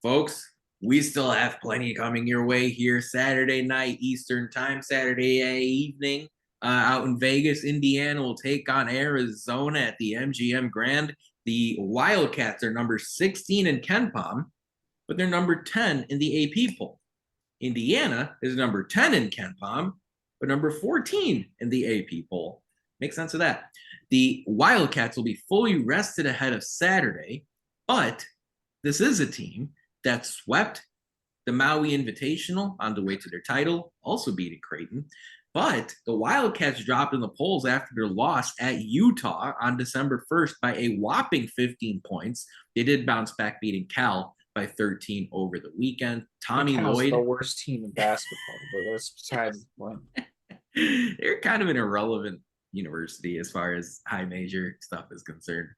Folks, we still have plenty coming your way here Saturday night, Eastern time, Saturday evening. Out in Vegas, Indiana will take on Arizona at the MGM Grand. The Wildcats are number 16 in KenPom, but they're number 10 in the AP poll. Indiana is number 10 in KenPom, but number 14 in the AP poll. Makes sense of that. The Wildcats will be fully rested ahead of Saturday, but this is a team that swept the Maui Invitational on the way to their title, also beating Creighton. But the Wildcats dropped in the polls after their loss at Utah on December 1st by a whopping 15 points. They did bounce back, beating Cal by 13 over the weekend. Tommy Lloyd, the worst team in basketball, but that's besides the point. They're kind of an irrelevant university as far as high major stuff is concerned.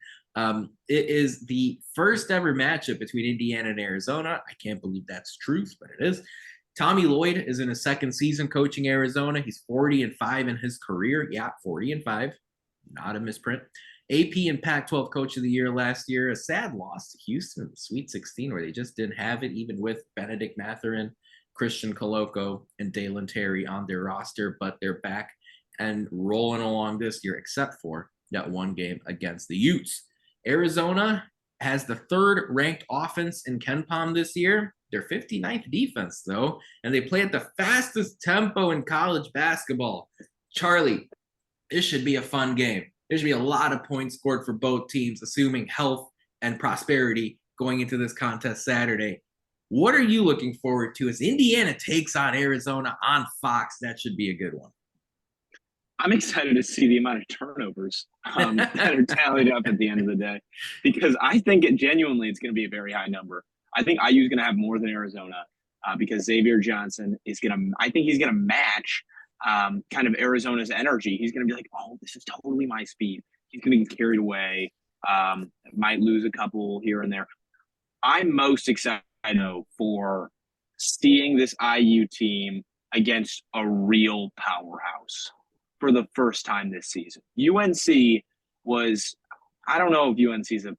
It is the first ever matchup between Indiana and Arizona. I can't believe that's truth, but it is. Tommy Lloyd is in his second season coaching Arizona. He's 40-5 in his career. Yeah, 40-5, not a misprint. AP and Pac-12 Coach of the Year last year. A sad loss to Houston in the Sweet 16, where they just didn't have it, even with Benedict Mathurin, Christian Coloco, and Dalen Terry on their roster. But they're back and rolling along this year, except for that one game against the Utes. Arizona has the third ranked offense in KenPom this year. They're 59th defense, though, and they play at the fastest tempo in college basketball. Charlie, this should be a fun game. There should be a lot of points scored for both teams, assuming health and prosperity going into this contest Saturday. What are you looking forward to as Indiana takes on Arizona on Fox? That should be a good one. I'm excited to see the amount of turnovers that are tallied up at the end of the day, because I think it's going to be a very high number. I think IU is going to have more than Arizona because Xavier Johnson is I think he's going to match kind of Arizona's energy. He's going to be like, oh, this is totally my speed. He's going to get carried away, might lose a couple here and there. I'm most excited for seeing this IU team against a real powerhouse for the first time this season. UNC was, I don't know if UNC is a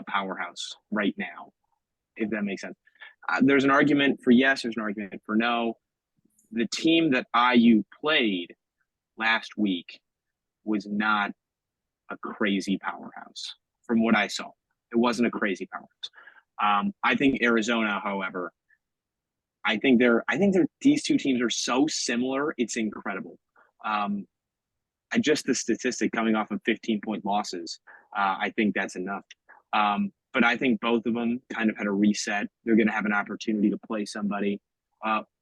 powerhouse right now, if that makes sense. There's an argument for yes, there's an argument for no. The team that IU played last week was not a crazy powerhouse from what I saw. It wasn't a crazy powerhouse. I think Arizona, however, I think these two teams are so similar. It's incredible. Just the statistic coming off of 15-point losses, I think that's enough. But I think both of them kind of had a reset. They're going to have an opportunity to play somebody.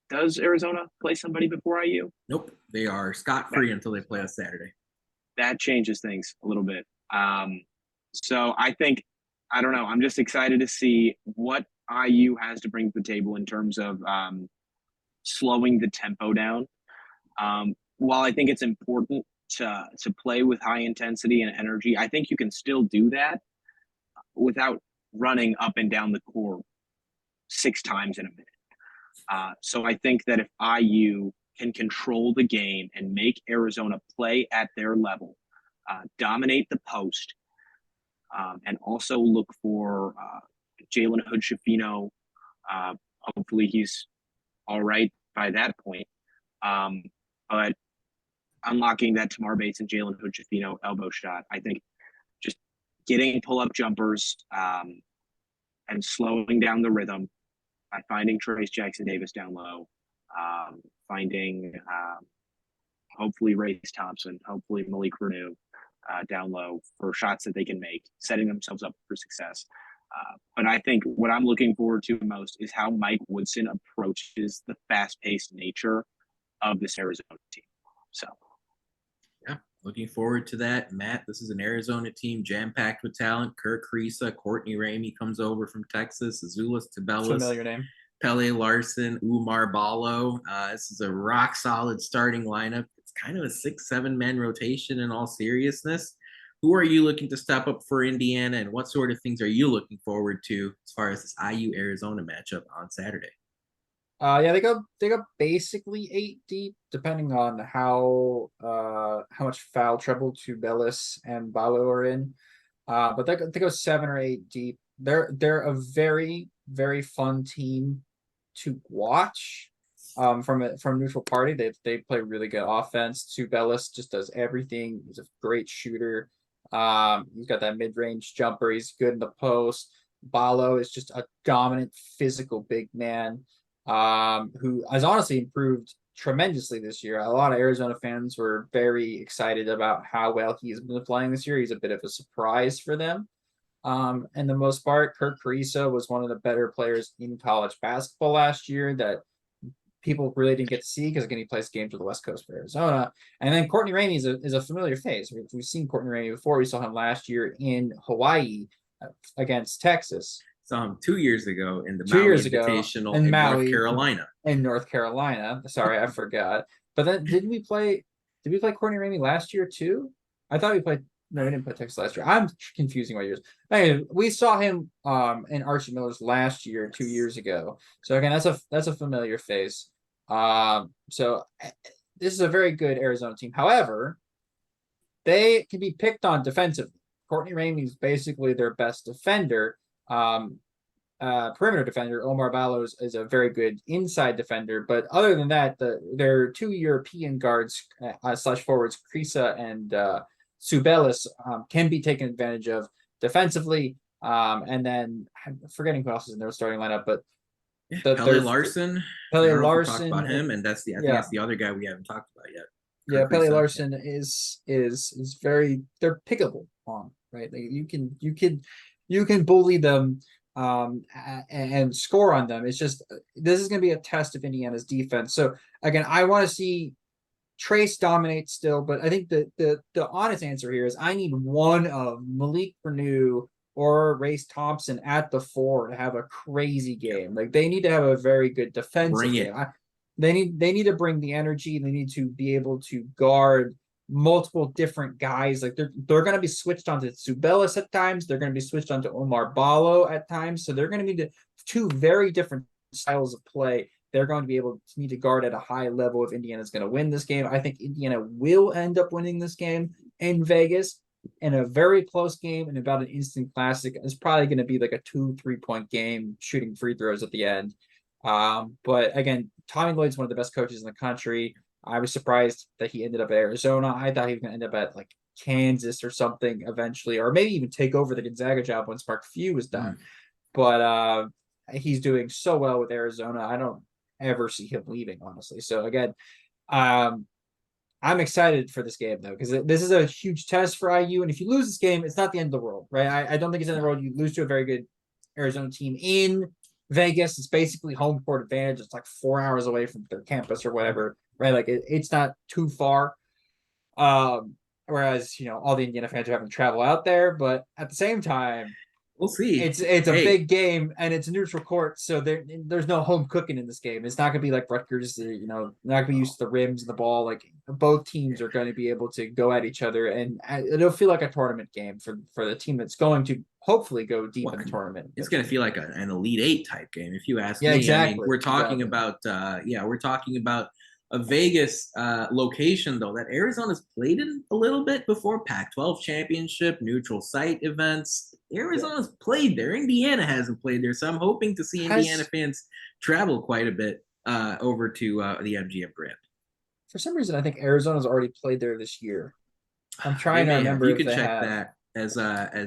Does Arizona play somebody before IU? Nope. They are scot-free until they play us Saturday. That changes things a little bit. So I think, I don't know, I'm just excited to see what IU has to bring to the table in terms of slowing the tempo down. While I think it's important to play with high intensity and energy, I think you can still do that without running up and down the court 6 times in a minute. So I think that if IU can control the game and make Arizona play at their level, dominate the post, and also look for Jalen Hood-Schifino. Hopefully he's all right by that point. But unlocking that Tamar Bates and Jalen Hood-Schifino elbow shot, I think just getting pull-up jumpers and slowing down the rhythm by finding Trace Jackson-Davis down low, finding hopefully Race Thompson, hopefully Malik Renew down low for shots that they can make, setting themselves up for success. But I think what I'm looking forward to most is how Mike Woodson approaches the fast-paced nature of this Arizona team. So, yeah, looking forward to that. Matt, this is an Arizona team jam-packed with talent. Kirk Kriisa, Courtney Ramey comes over from Texas, Azuolas Tubelis, Familiar name. Pele Larson, Umar Ballo. This is a rock-solid starting lineup. It's kind of a 6-7 man rotation in all seriousness. Who are you looking to step up for Indiana, and what sort of things are you looking forward to as far as this IU Arizona matchup on Saturday? Yeah, they go basically 8 deep, depending on how much foul trouble Tubelis and Ballo are in. But they go 7 or 8 deep. They're a very, very fun team to watch. From neutral party, they play really good offense. Tubelis just does everything. He's a great shooter. He's got that mid-range jumper. He's good in the post. Ballo is just a dominant physical big man, who has honestly improved tremendously this year. A lot of Arizona fans were very excited about how well he's been playing this year. He's a bit of a surprise for them. And the most part, Kirk Kriisa was one of the better players in college basketball last year that people really didn't get to see because again he plays games with the West Coast for Arizona. And then Courtney Ramey is a familiar face. We've seen Courtney Ramey before. We saw him last year in Hawaii against Texas. Saw him 2 years ago in the 2 Maui years ago Invitational in in Maui, North Carolina. In North Carolina. Sorry, I forgot. But then did we play Courtney Ramey last year too? I thought we played. No, we didn't play Texas last year. I'm confusing my years. Anyway, we saw him in Archie Miller's last year, 2 years ago. So again, that's a familiar face. So this is a very good Arizona team. However, they can be picked on defensively. Courtney Ramey is basically their best defender. Perimeter defender. Omar Ballo is a very good inside defender. But other than that, their 2 European guards / forwards, Kriisa and Tubelis, can be taken advantage of defensively. And then I'm forgetting who else is in their starting lineup, but Pele Larson. Pele Larson talked about him, and that's I think that's the other guy we haven't talked about yet. Yeah, Pele Larson is very, they're pickable on, right? Like you can bully them and score on them. It's just this is going to be a test of Indiana's defense. So again, I want to see Trace dominate still, but I think the honest answer here is I need one of Malik Renew or Race Thompson at the 4 to have a crazy game. Like they need to have a very good defensive game. They need to bring the energy. They need to be able to guard multiple different guys. Like they're going to be switched onto Tubelis at times. They're going to be switched onto Omar Ballo at times. So they're going to need 2 very different styles of play. They're going to be able to need to guard at a high level if Indiana's going to win this game. I think Indiana will end up winning this game in Vegas. in a very close game and about an instant classic. It's probably going to be like a 2-3 point game, shooting free throws at the end. But again, Tommy Lloyd's one of the best coaches in the country. I was surprised that he ended up at Arizona. I thought he was going to end up at like Kansas or something eventually, or maybe even take over the Gonzaga job once Mark Few was done. But he's doing so well with Arizona. I don't ever see him leaving, honestly. So again, I'm excited for this game though, because this is a huge test for IU. And if you lose this game, it's not the end of the world, right? I don't think it's in the world. You lose to a very good Arizona team in Vegas. It's basically home court advantage. It's like 4 hours away from their campus or whatever, right? Like it's not too far. Whereas, all the Indiana fans are having to travel out there, but at the same time, we'll see. It's a big game and it's a neutral court, so there's no home cooking in this game. It's not gonna be like Rutgers, not gonna be used to the rims and the ball. Like both teams are going to be able to go at each other, and it'll feel like a tournament game for the team that's going to hopefully go deep in the tournament. It's going to feel like an Elite Eight type game, if you ask me. Exactly. I mean, we're talking about a Vegas location, though, that Arizona's played in a little bit before. Pac-12 championship, neutral site events. Arizona's played there. Indiana hasn't played there, so I'm hoping to see Indiana fans travel quite a bit over to the MGM Grand. For some reason, I think Arizona's already played there this year. I'm trying to remember. You can check that as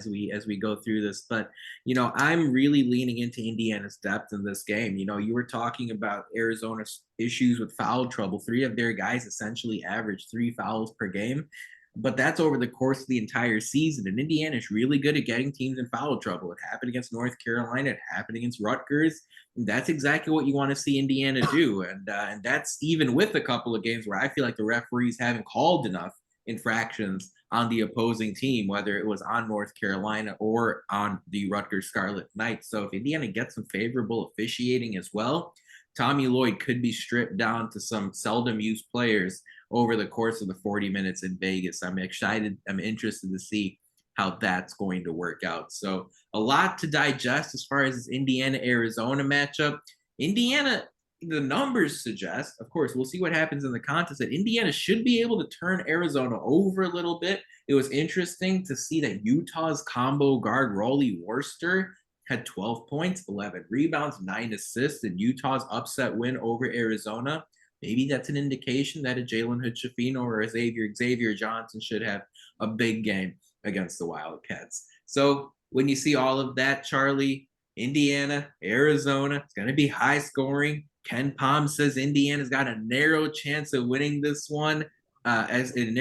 we go through this, but I'm really leaning into Indiana's depth in this game. You were talking about Arizona's issues with foul trouble. 3 of their guys essentially average 3 fouls per game, but that's over the course of the entire season. And Indiana is really good at getting teams in foul trouble. It happened against North Carolina. It happened against Rutgers. And that's exactly what you want to see Indiana do. And that's even with a couple of games where I feel like the referees haven't called enough infractions on the opposing team, whether it was on North Carolina or on the Rutgers Scarlet Knights. So if Indiana gets some favorable officiating as well, Tommy Lloyd could be stripped down to some seldom used players over the course of the 40 minutes in Vegas. I'm excited. I'm interested to see how that's going to work out. So a lot to digest as far as this Indiana-Arizona matchup. Indiana, the numbers suggest, of course, we'll see what happens in the contest, that Indiana should be able to turn Arizona over a little bit. It was interesting to see that Utah's combo guard, Rollie Worster, had 12 points, 11 rebounds, 9 assists in Utah's upset win over Arizona. Maybe that's an indication that a Jalen Hood-Schifino or a Xavier Johnson should have a big game against the Wildcats. So when you see all of that, Charlie, Indiana, Arizona, it's going to be high scoring. Ken Pom says Indiana's got a narrow chance of winning this one, winning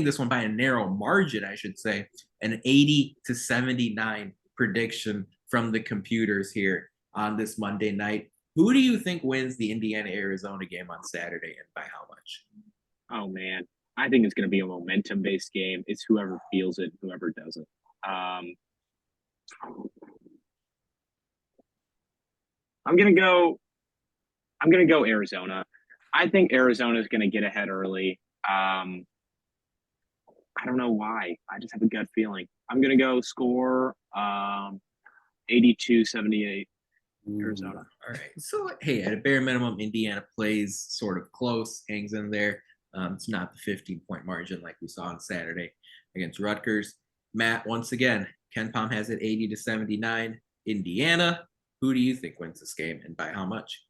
this one by a narrow margin, I should say, an 80-79 prediction from the computers here on this Monday night. Who do you think wins the Indiana-Arizona game on Saturday, and by how much? Oh, man. I think it's going to be a momentum-based game. It's whoever feels it, whoever doesn't. I'm going to go Arizona. I think Arizona is going to get ahead early. I don't know why. I just have a gut feeling. I'm going to go score 82-78 Arizona. All right. So, hey, at a bare minimum, Indiana plays sort of close, hangs in there. It's not the 15-point margin like we saw on Saturday against Rutgers. Matt, once again, Ken Pom has it 80-79. Indiana, who do you think wins this game and by how much?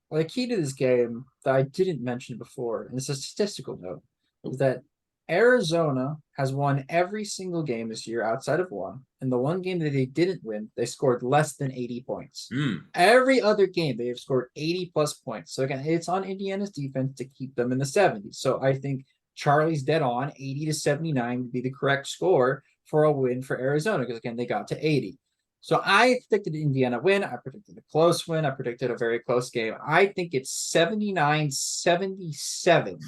Well, the key to this game that I didn't mention before, and it's a statistical note, is that Arizona has won every single game this year outside of one. And the one game that they didn't win, they scored less than 80 points. Every other game, they have scored 80-plus points. So again, it's on Indiana's defense to keep them in the 70s. So I think Charlie's dead on. 80-79 would be the correct score for a win for Arizona, because again, they got to 80. So I predicted Indiana win. I predicted a close win. I predicted a very close game. I think it's 79-77.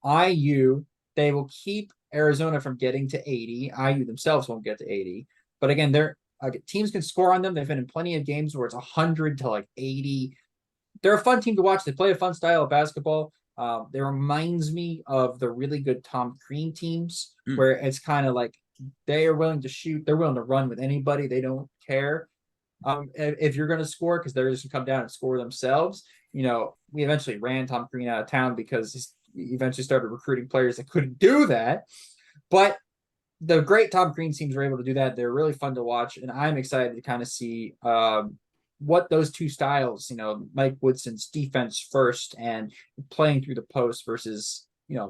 IU, they will keep Arizona from getting to 80. IU themselves won't get to 80. But again, teams can score on them. They've been in plenty of games where it's 100 to like 80. They're a fun team to watch. They play a fun style of basketball. It reminds me of the really good Tom Crean teams, where it's kind of like they are willing to shoot. They're willing to run with anybody. They don't care if you're going to score, because they're just going to come down and score themselves. We eventually ran Tom Crean out of town because he eventually started recruiting players that couldn't do that. But the great Tom Crean teams were able to do that. They're really fun to watch, and I'm excited to kind of see what those two styles, Mike Woodson's defense first and playing through the post versus,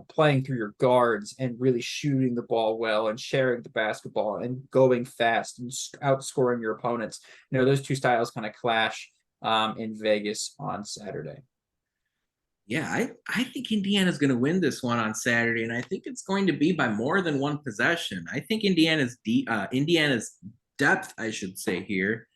playing through your guards and really shooting the ball well and sharing the basketball and going fast and outscoring your opponents. Those two styles kind of clash in Vegas on Saturday. Yeah, I think Indiana's going to win this one on Saturday, and I think it's going to be by more than one possession. I think Indiana's depth, I should say here,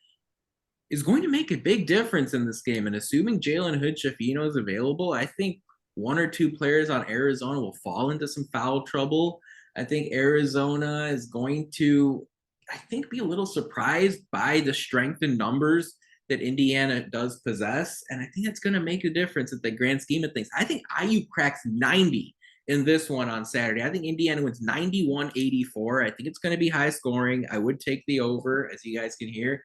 is going to make a big difference in this game. And assuming Jalen Hood-Schifino is available, I think one or two players on Arizona will fall into some foul trouble. I think Arizona is going to, be a little surprised by the strength in numbers that Indiana does possess. And I think that's going to make a difference at the grand scheme of things. I think IU cracks 90 in this one on Saturday. I think Indiana wins 91-84. I think it's going to be high scoring. I would take the over, as you guys can hear.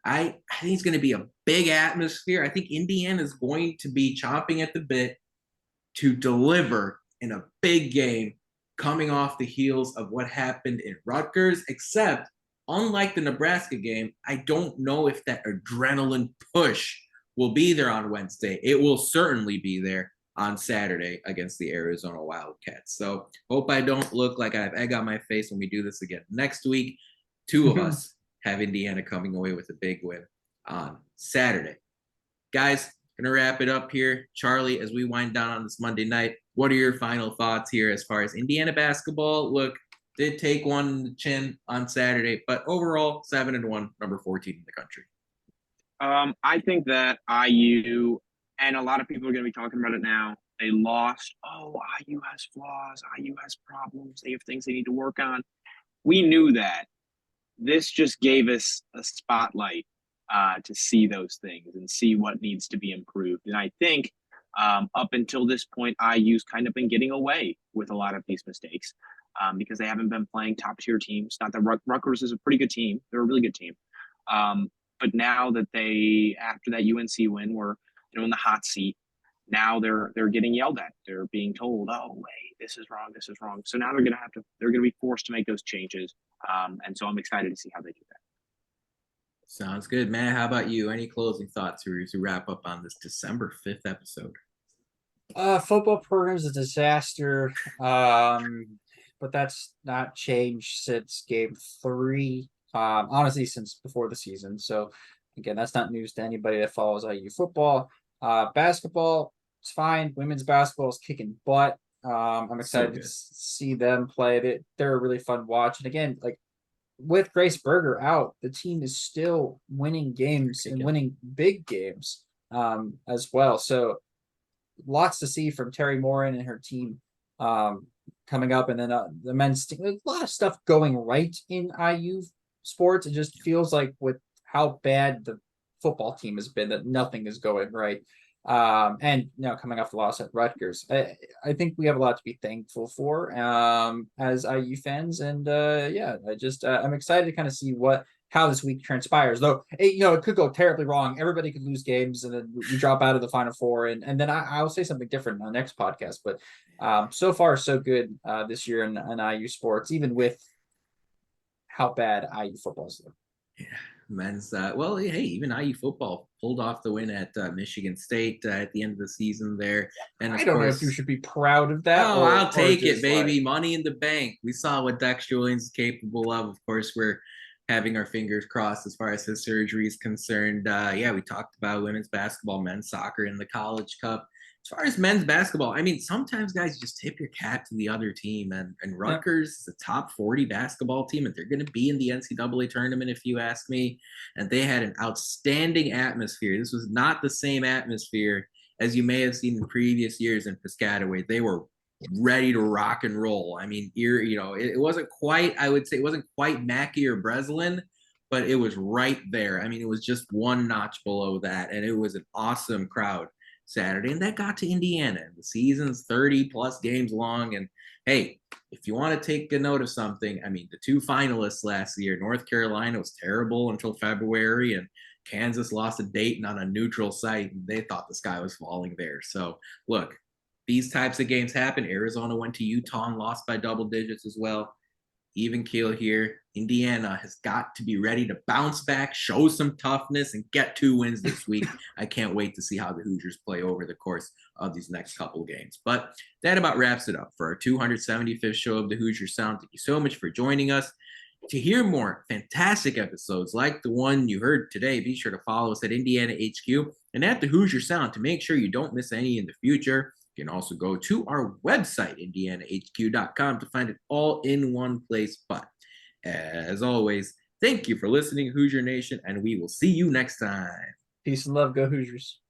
I think it's going to be a big atmosphere. I think Indiana is going to be chomping at the bit to deliver in a big game coming off the heels of what happened in Rutgers, except unlike the Nebraska game, I don't know if that adrenaline push will be there on Wednesday. It will certainly be there on Saturday against the Arizona Wildcats. So hope I don't look like I have egg on my face when we do this again next week. Two of us have Indiana coming away with a big win on Saturday. Guys, going to wrap it up here. Charlie, as we wind down on this Monday night, what are your final thoughts here as far as Indiana basketball? Look, did take one in the chin on Saturday, but overall 7-1, number 14 in the country. I think that IU, and a lot of people are going to be talking about it now, they lost. Oh, IU has flaws. IU has problems. They have things they need to work on. We knew that. This just gave us a spotlight to see those things and see what needs to be improved. And I think up until this point, IU's kind of been getting away with a lot of these mistakes because they haven't been playing top-tier teams. Not that Rutgers is a pretty good team. They're a really good team. But now that after that UNC win, were in the hot seat. Now they're getting yelled at. They're being told, "Oh, wait, this is wrong. This is wrong." So now they're going to be forced to make those changes. And so I'm excited to see how they do that. Sounds good, Matt. How about you? Any closing thoughts to wrap up on this December 5th episode? Football program's a disaster. But that's not changed since game 3. Honestly, since before the season. So again, that's not news to anybody that follows IU football. Basketball, it's fine. Women's basketball is kicking butt. I'm excited to see them play. They're a really fun watch. And again, like with Grace Berger out, the team is still winning games and winning big games as well. So lots to see from Terry Morin and her team coming up. And then the men's team, a lot of stuff going right in IU sports. It just feels like with how bad the football team has been that nothing is going right. And coming off the loss at Rutgers, I think we have a lot to be thankful for as IU fans. And I'm excited to kind of see how this week transpires. Though it could go terribly wrong. Everybody could lose games, and then we drop out of the Final Four. And then I'll say something different on the next podcast. But so far so good this year in IU sports, even with how bad IU football is. Yeah, men's even IU football pulled off the win at Michigan State at the end of the season there. And I don't know if you should be proud of that. I'll take it, baby. Money in the bank. We saw what Dexter Williams is capable of. Of course, we're having our fingers crossed as far as his surgery is concerned. We talked about women's basketball, men's soccer in the College Cup. As far as men's basketball, I mean, sometimes guys just tip your cap to the other team. And Rutgers is a top 40 basketball team, and they're going to be in the NCAA tournament, if you ask me. And they had an outstanding atmosphere. This was not the same atmosphere as you may have seen in previous years in Piscataway. They were ready to rock and roll. I mean, it wasn't quite, I would say it wasn't quite Mackey or Breslin, but it was right there. I mean, it was just one notch below that. And it was an awesome crowd Saturday, and that got to Indiana. The season's 30 plus games long. And hey, if you want to take a note of something, I mean, the 2 finalists last year, North Carolina was terrible until February, and Kansas lost to Dayton on a neutral site, and they thought the sky was falling there. So look, these types of games happen. Arizona went to Utah and lost by double digits as well. even keel here. Indiana has got to be ready to bounce back, show some toughness, and get 2 wins this week. I can't wait to see how the Hoosiers play over the course of these next couple games. But that about wraps it up for our 275th show of the Hoosier Sound. Thank you so much for joining us. To hear more fantastic episodes like the one you heard today, be sure to follow us at Indiana HQ and at the Hoosier Sound to make sure you don't miss any in the future. You can also go to our website, indianahq.com, to find it all in one place. But as always, thank you for listening, Hoosier Nation, and we will see you next time. Peace and love. Go Hoosiers.